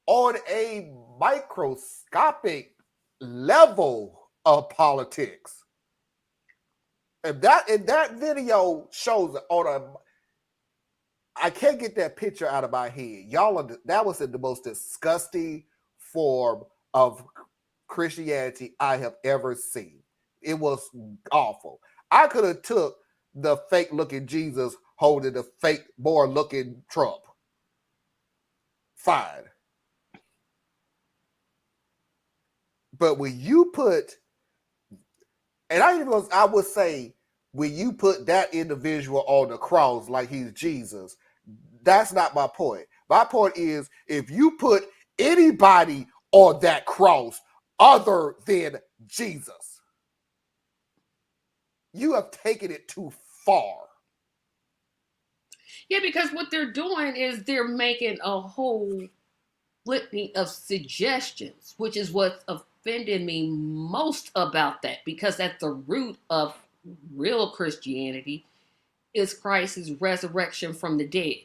on a microscopic level of politics, and that video shows on a, I can't get that picture out of my head. That was in the most disgusting form of Christianity I have ever seen. It was awful. I could have took the fake looking Jesus holding the fake more looking Trump. Fine. But when you put, and I would say, when you put that individual on the cross like he's Jesus, that's not my point. My point is, if you put anybody on that cross other than Jesus, you have taken it too far. Yeah, because what they're doing is they're making a whole litany of suggestions, which is what's offended me most about that, because at the root of real Christianity is Christ's resurrection from the dead.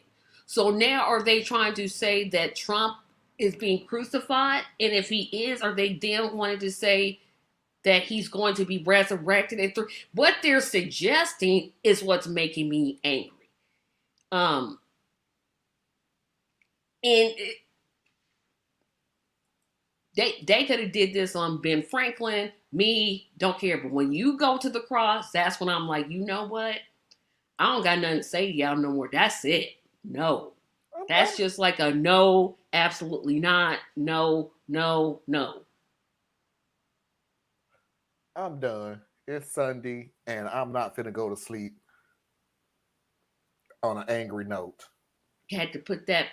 So now are they trying to say that Trump is being crucified? And if he is, are they then wanting to say that he's going to be resurrected? And what they're suggesting is what's making me angry. And they could have did this on Ben Franklin. Me, don't care. But when you go to the cross, that's when I'm like, you know what? I don't got nothing to say to y'all no more. That's it. No. That's just like a no, absolutely not. No, no, no. I'm done. It's Sunday, and I'm not finna go to sleep on an angry note. Had to put that.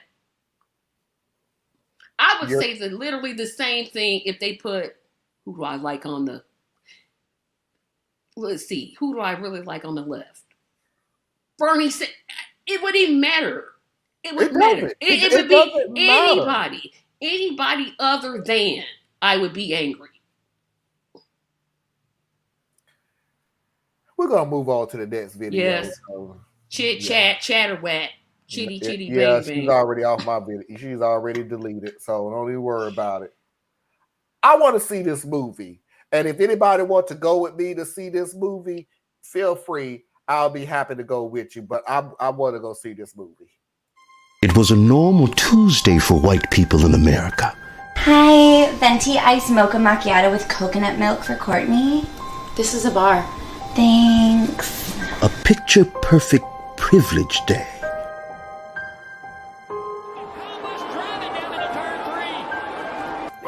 I would say that literally the same thing if they put, who do I like on the, let's see, who do I really like on the left? Bernie said, it wouldn't even matter. It wouldn't matter. It would be anybody other than I would be angry. We're gonna move on to the next video. Yes. Chit chat, chatterwat, chitty chitty bang bang. She's already off my video. She's already deleted, so don't even worry about it. I want to see this movie, and if anybody wants to go with me to see this movie, feel free. I'll be happy to go with you, but I want to go see this movie. It was a normal Tuesday for white people in America. Hi, venti iced mocha macchiato with coconut milk for Courtney. This is a bar. Thanks. A picture-perfect privilege day.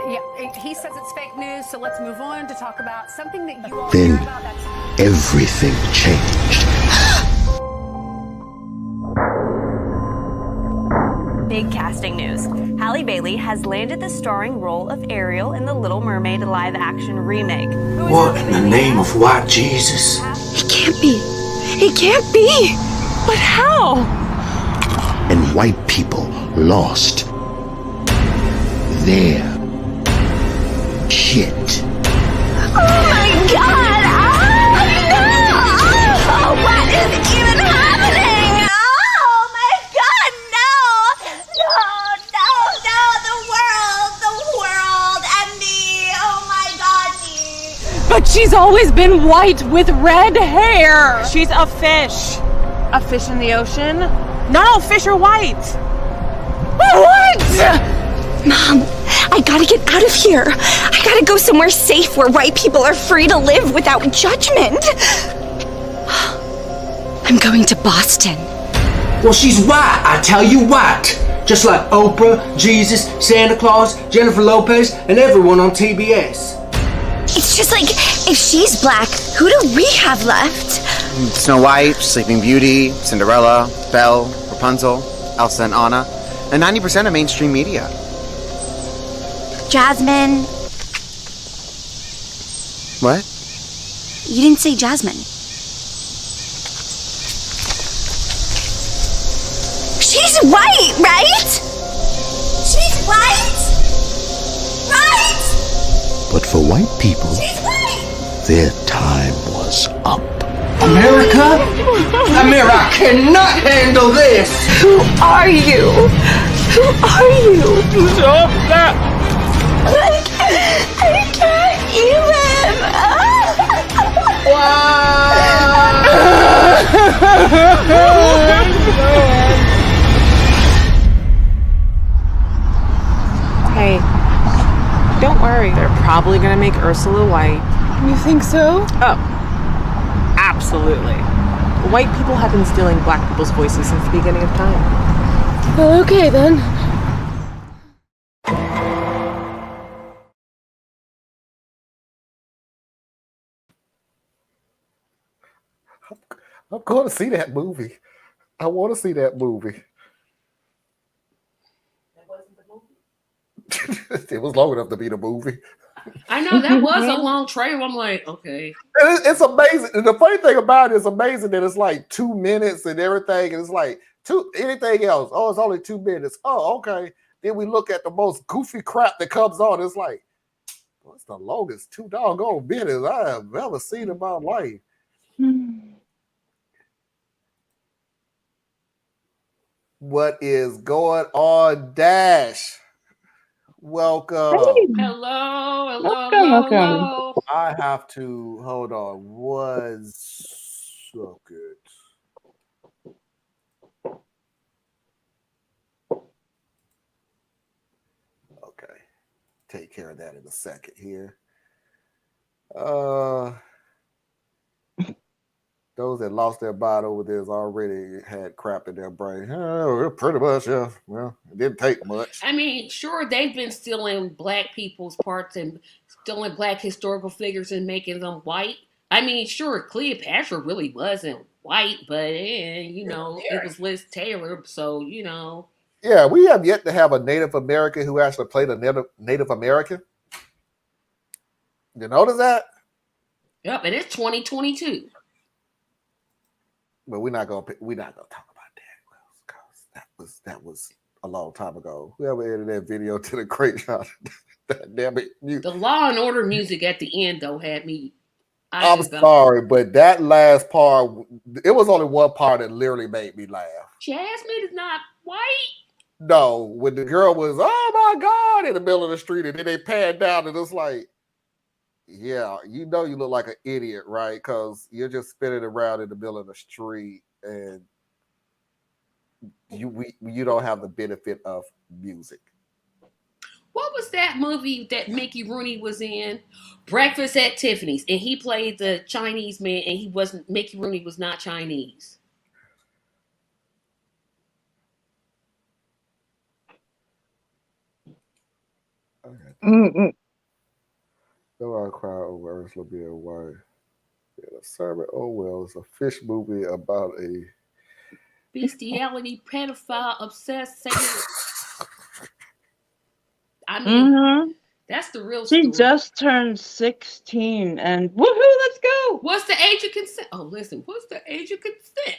Yeah, he says it's fake news, so let's move on to talk about something that you all Then care about. everything changed. Big casting news. Halle Bailey has landed the starring role of Ariel in the Little Mermaid live-action remake. What in the name of white Jesus? It can't be. It can't be. But how? And white people lost their shit. Oh my God! Oh, what is even happening? Oh my God, no! The world, and me. Oh my God, me. But she's always been white with red hair. She's a fish. A fish in the ocean? Not all fish are white. What? Mom, I gotta get out of here. I gotta go somewhere safe where white people are free to live without judgment. I'm going to Boston. Well, she's white, I tell you what. Just like Oprah, Jesus, Santa Claus, Jennifer Lopez, and everyone on TBS. It's just like, if she's black, who do we have left? Snow White, Sleeping Beauty, Cinderella, Belle, Rapunzel, Elsa and Anna, and 90% of mainstream media. Jasmine. What? You didn't say Jasmine. She's white, right? She's white? Right? But for white people, She's white! their time was up. America? America, I cannot handle this! Who are you? Who are you? Stop that! I can't Hey, don't worry. They're probably gonna make Ursula white. You think so? Oh, absolutely. White people have been stealing black people's voices since the beginning of time. Well, okay then. I'm going to see that movie. I want to see that movie. That wasn't the movie. It was long enough to be the movie. I know that was a long trailer. I'm like, okay. It's amazing. The funny thing about it is amazing that it's like 2 minutes and everything, and it's like anything else. Oh, it's only 2 minutes. Oh, okay. Then we look at the most goofy crap that comes on. It's like, what's the longest 2 doggone minutes I have ever seen in my life? What is going on, Dash? Welcome. Hello. Welcome. I have to hold on. Was so good. Okay, take care of that in a second here. Those that lost their body over there already had crap in their brain. Pretty much, yeah. Well, it didn't take much. I mean, sure, they've been stealing black people's parts and stealing black historical figures and making them white. I mean, sure, Cleopatra really wasn't white, but it was Liz Taylor, so Yeah, we have yet to have a Native American who actually played a Native American. You notice that? Yep, and it's 2022. But we're not gonna talk about that because that was a long time ago. Whoever edited that video did a great job. Damn it! The Law and Order music at the end though had me. I'm sorry, but that last part, it was only one part that literally made me laugh. Jasmine is not white. No, when the girl was, oh my God, in the middle of the street, and then they panned down, and it's like, yeah, you look like an idiot, right? Because you're just spinning around in the middle of the street, and you don't have the benefit of music. What was that movie that Mickey Rooney was in? Breakfast at Tiffany's, and he played the Chinese man, and Mickey Rooney was not Chinese. Okay. No, I cry over Ursula being white. Yeah, the sermon. Oh well, it's a fish movie about a bestiality, pedophile, obsessed Satan. I mean, that's the real story. She just turned 16, and woohoo! Let's go. What's the age of consent? Oh, listen, what's the age of consent?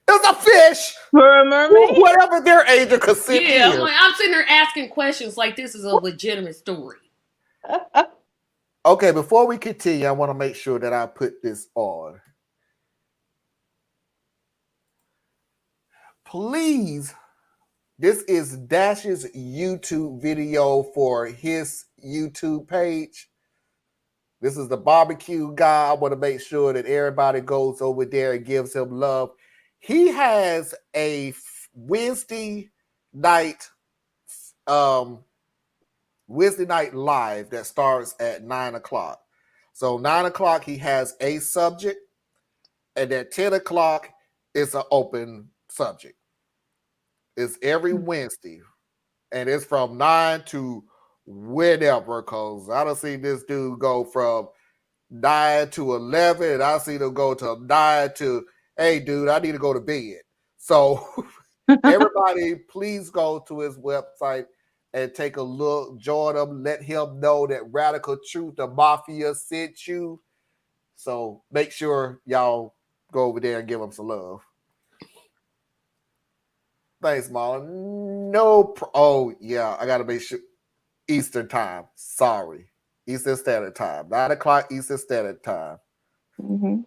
It's a fish for a mermaid. Whatever their age of consent is. Yeah, I'm sitting there asking questions like this is a legitimate story. Okay, before we continue, I want to make sure that I put this on. Please, this is Dash's YouTube video for his YouTube page. This is the barbecue guy. I want to make sure that everybody goes over there and gives him love. He has a Wednesday night live that starts at 9 o'clock. So 9 o'clock, he has a subject, and at 10 o'clock, it's an open subject. It's every Wednesday, and it's from 9 to whenever, because I done seen this dude go from 9 to 11, and I seen him go to 9 to, hey, dude, I need to go to bed. So everybody, please go to his website and take a look, join him, let him know that Radical Truth, the Mafia, sent you. So make sure y'all go over there and give him some love. Thanks, Marlon. Oh, yeah, I got to make sure. Eastern time. Sorry. Eastern Standard Time. 9 o'clock Eastern Standard Time. Mm-hmm.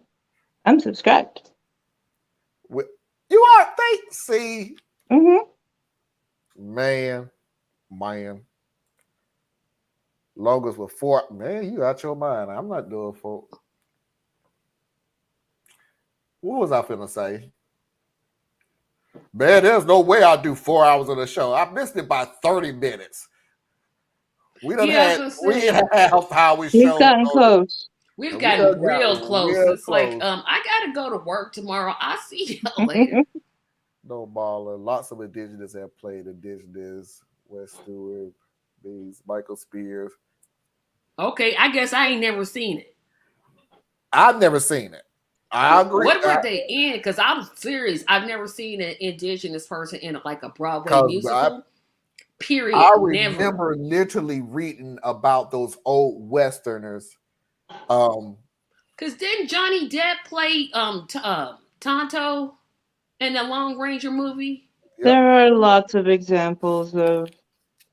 I'm subscribed. You are? See? Mm-hmm. Man. Longest with 4. Man, you out your mind. I'm not doing 4. What was I finna say? Man, there's no way I'll do 4 hours of the show. I missed it by 30 minutes. We done had 3.5 hours show. We've gotten close. We've gotten real close. It's like, I gotta go to work tomorrow. I'll see y'all later. No baller. Lots of indigenous have played indigenous. Wes Stewart, these Michael Spears. Okay, I guess I ain't never seen it. I've never seen it. I agree. What were they in? Because I'm serious. I've never seen an indigenous person in like a Broadway musical. Period. I Never. remember literally reading about those old Westerners. Because didn't Johnny Depp play Tonto in the Long Ranger movie? There are lots of examples of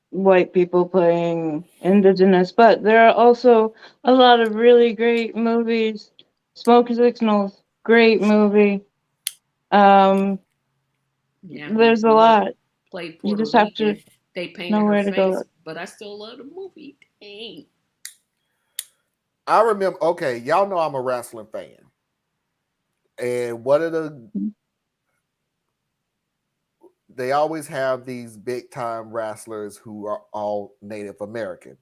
white people playing indigenous, but there are also a lot of really great movies. Smoke Signals, great movie. There's a lot. Played You Puerto just have to Rican. They painted know her where to face, go. but I still love the movie. Dang. I remember. Okay, y'all know I'm a wrestling fan, and one of they always have these big time wrestlers who are all Native American.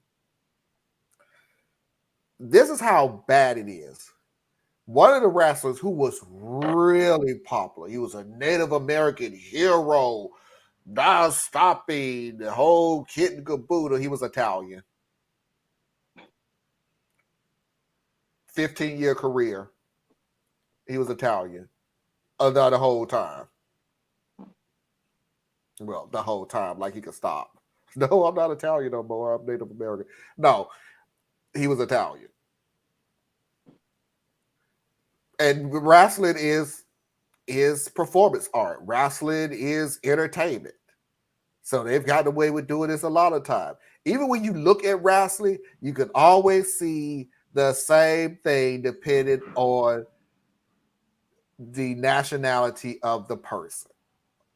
This is how bad it is. One of the wrestlers who was really popular, he was a Native American hero, not stopping the whole kit and caboodle. He was Italian. 15-year career. He was Italian. The whole time. Well, the whole time, like he could stop. No, I'm not Italian no more. I'm Native American. No, he was Italian. And wrestling is performance art. Wrestling is entertainment. So they've gotten away with doing this a lot of time. Even when you look at wrestling, you can always see the same thing depending on the nationality of the person.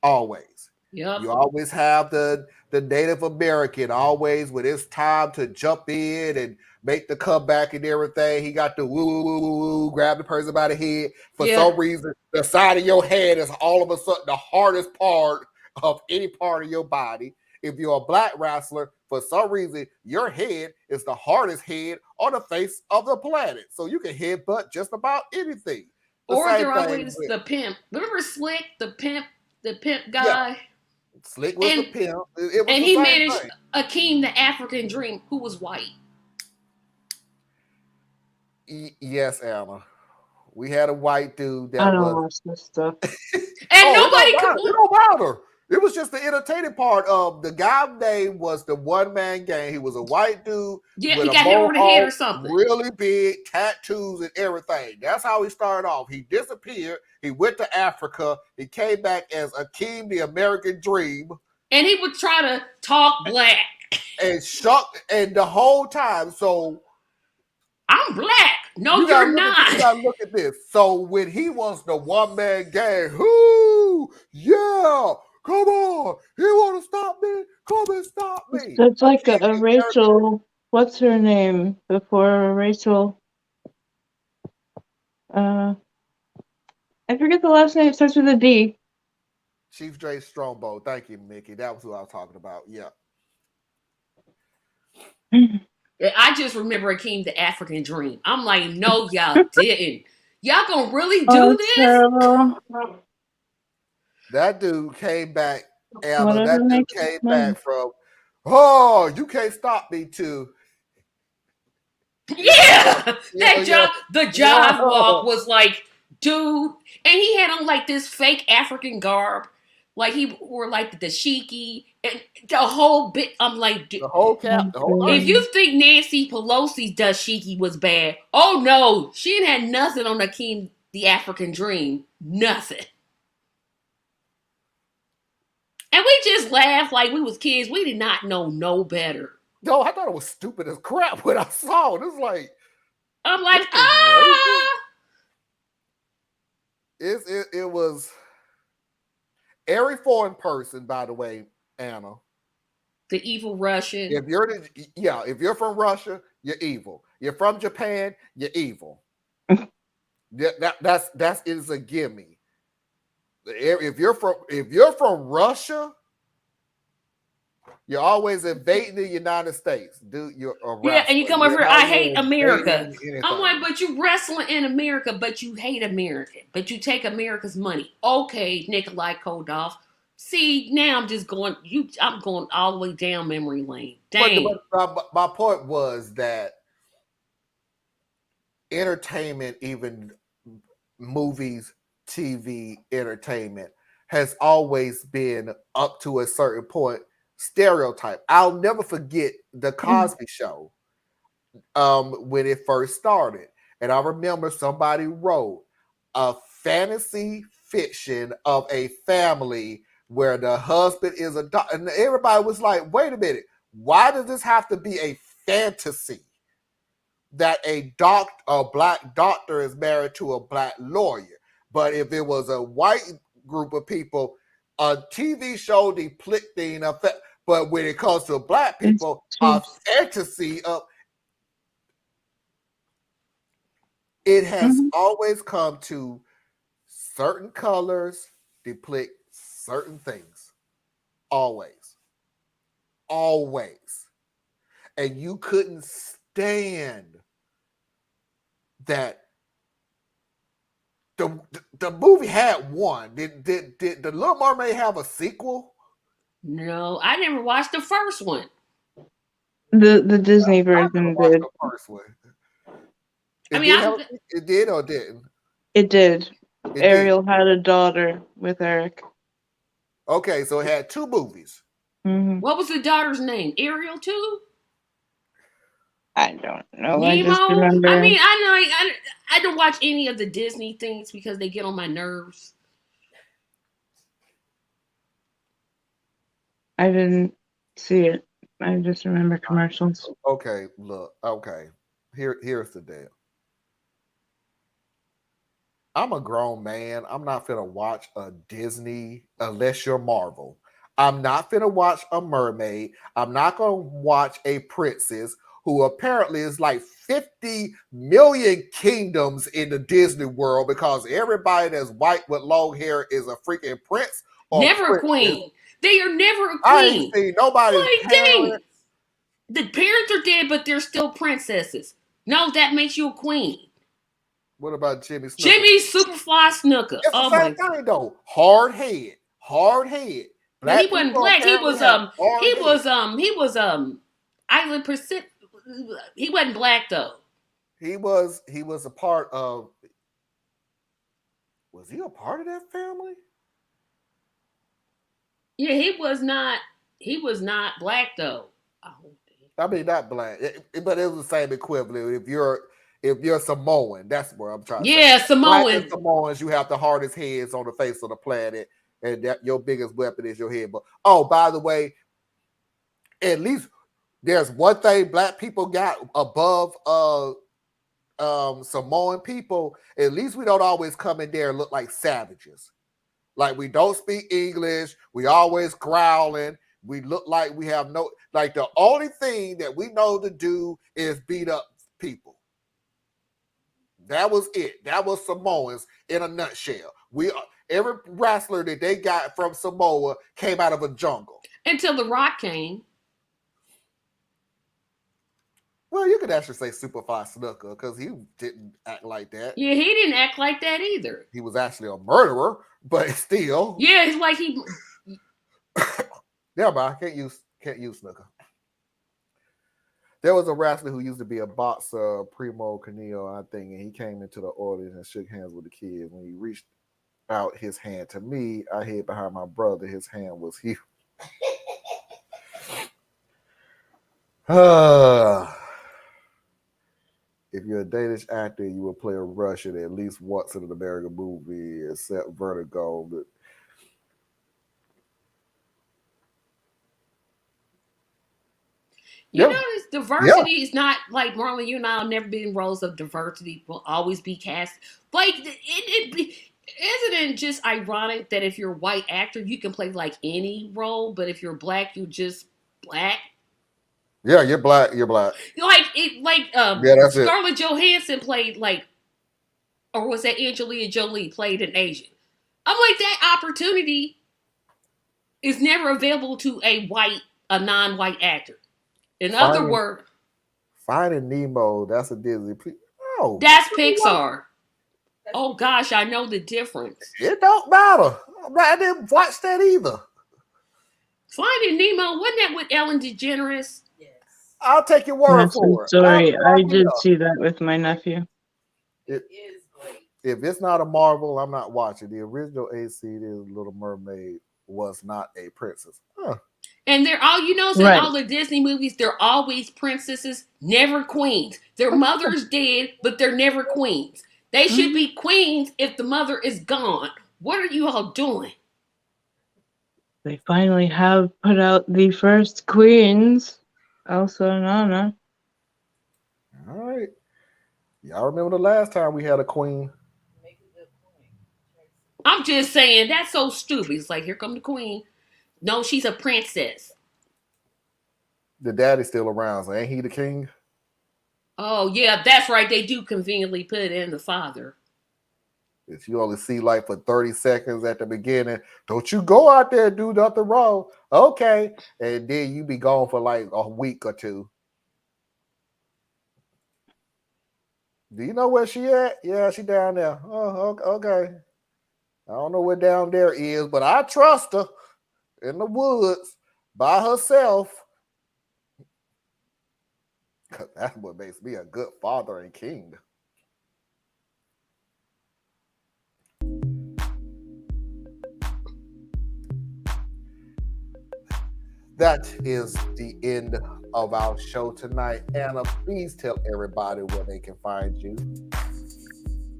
Always. Yep. You always have the Native American, always when it's time to jump in and make the comeback and everything. He got the woo, woo, woo, woo, woo, grab the person by the head. For some reason, the side of your head is all of a sudden the hardest part of any part of your body. If you're a black wrestler, for some reason, your head is the hardest head on the face of the planet. So you can headbutt just about anything. Or they're always the pimp. Remember Slick, the pimp guy? Yeah. Slick was the pimp. It was and the he same managed thing. Akeem the African Dream, who was white. Yes, Anna. We had a white dude that I don't was. watch this stuff. And nobody could. It don't matter. It was just the entertaining part of the guy's name was the one man gang. He was a white dude. Yeah, with he a got hit over the head or mohawk, something. Really big tattoos and everything. That's how he started off. He disappeared. He went to Africa. He came back as Akeem the American Dream. And he would try to talk black. And and the whole time, so I'm black. No, you're not. You gotta look at this. So when he was the one man gang, whoo, yeah, come on, you want to stop me? Come and stop me. It's like a Rachel. What's her name before Rachel? I forget the last name. It starts with a D. Chief J Strongbow. Thank you, Mickey. That was who I was talking about. Yeah. I just remember Akeem the African Dream. I'm like, no, y'all didn't. Y'all gonna really do this? Terrible. That dude came back. Whatever That dude makes came money. back from, oh, you can't stop me too. Yeah, the jive walk was like, dude, and he had on like this fake African garb, like he wore like the dashiki and the whole bit. I'm like, dude, the whole cap. If you think Nancy Pelosi's dashiki was bad, oh no, she ain't had nothing on Akeem the African Dream, nothing. And we just laughed like we was kids. We did not know no better. No, I thought it was stupid as crap when I saw it. It's like, I'm like, It was every foreign person, by the way, Anna. The evil Russian. If you're from Russia, you're evil. You're from Japan, you're evil. That's is a gimme. If you're from Russia, you're always invading the United States. Dude, you're a wrestler. Yeah, and you come over here, I hate America. Anything. I'm like, but you wrestling in America, but you hate America, but you take America's money. Okay, Nikolai Kodoff. See, now I'm going all the way down memory lane. Dang. But my point was that entertainment, even movies, TV, entertainment, has always been up to a certain point stereotype. I'll never forget the Cosby Show when it first started. And I remember somebody wrote a fantasy fiction of a family where the husband is a doctor. And everybody was like, wait a minute, why does this have to be a fantasy that a black doctor is married to a black lawyer? But if it was a white group of people, a TV show depicting but when it comes to black people, a fantasy of it has always come to certain colors depict certain things. Always. And you couldn't stand that the movie had one. Did the Little Mermaid have a sequel? No, I never watched the first one. The Disney version did. The first one. It it did or didn't? It did. Ariel had a daughter with Eric. Okay, so it had 2 movies. What was the daughter's name? Ariel too? I don't know. Nemo? I just remember. I mean, I don't watch any of the Disney things because they get on my nerves. I didn't see it. I just remember commercials. Okay, look. Okay, here's the deal. I'm a grown man. I'm not finna watch a Disney unless you're Marvel. I'm not finna watch a mermaid. I'm not gonna watch a princess who apparently is like 50 million kingdoms in the Disney world because everybody that's white with long hair is a freaking prince. Never a queen. They are never a queen. I ain't seen nobody's parents. The parents are dead, but they're still princesses. No, that makes you a queen. What about Jimmy Snooker? Jimmy Superfly Snooker. It's the same thing though. Hard head. But he wasn't black. He was Island Pacific. He wasn't black though. He was a part of. Was he a part of that family? Yeah, he was not. He was not black though. I mean, not black, but it was the same equivalent. If you're Samoan, that's where I'm trying to say. Yeah, Samoan. Black and Samoans, you have the hardest heads on the face of the planet, and that your biggest weapon is your head. But by the way, at least there's one thing black people got above Samoan people. At least we don't always come in there and look like savages. Like we don't speak English. We always growling. We look like we have the only thing that we know to do is beat up people. That was it. That was Samoans in a nutshell. Every wrestler that they got from Samoa came out of a jungle. Until The Rock came. Well, you could actually say Superfly Snooker because he didn't act like that. Yeah, he didn't act like that either. He was actually a murderer, but still. Yeah, it's like he. Yeah, but I can't use Snooker. There was a wrestler who used to be a boxer, Primo Carneo, I think, and he came into the audience and shook hands with the kids. When he reached out his hand to me, I hid behind my brother. His hand was huge. If you're a Danish actor, you will play a Russian at least once in an American movie, except Vertigo. But You notice diversity is not like Marlon. You and I will never be in roles of diversity. Will always be cast. Like isn't it just ironic that if you're a white actor, you can play like any role, but if you're black, you're just black. Yeah, you're black. You're black. That's Scarlett Johansson played or was that Angelina Jolie played an Asian? I'm like, that opportunity is never available to a non-white actor. In other words, Finding Nemo, that's a Disney. No, that's Pixar. Oh gosh, I know the difference. It don't matter. I didn't watch that either. Finding Nemo, wasn't that with Ellen DeGeneres? Yes. I'll take your word for it. Sorry, I did see that with my nephew. It is great. If it's not a Marvel, I'm not watching. The original AC, The Little Mermaid, was not a princess. Huh. And they're all, in Right. all the Disney movies, they're always princesses, never queens. Their mother's dead, but they're never queens. They should be queens if the mother is gone. What are you all doing? They finally have put out the first queens, Elsa and Anna. All right. Y'all remember the last time we had a queen? I'm just saying, that's so stupid. It's like, here come the queen. No, she's a princess. The daddy's still around, so ain't he the king? Oh, yeah, that's right. They do conveniently put in the father. If you only see like for 30 seconds at the beginning, don't you go out there and do nothing wrong. Okay. And then you be gone for like a week or two. Do you know where she at? Yeah, she down there. Oh, okay. I don't know where down there is, but I trust her in the woods by herself. Because that's what makes me a good father and king. That is the end of our show tonight. Anna, please tell everybody where they can find you.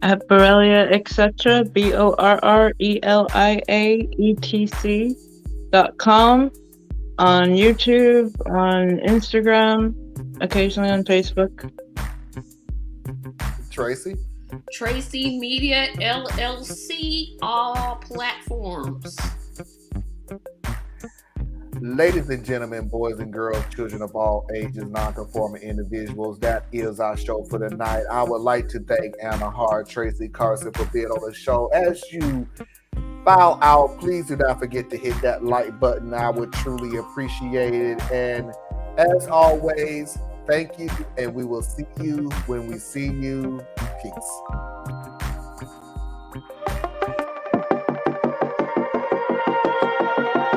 At Borrelia etc. BORRELIAETC.com, on YouTube, on Instagram, occasionally on Facebook. Tracy? Tracy Media LLC, all platforms. Ladies and gentlemen, boys and girls, children of all ages, non-conforming individuals, that is our show for tonight. I would like to thank Anna Hart, Tracy Carson for being on the show. As you file out, please do not forget to hit that like button. I would truly appreciate it. And as always, thank you, and we will see you when we see you. Peace.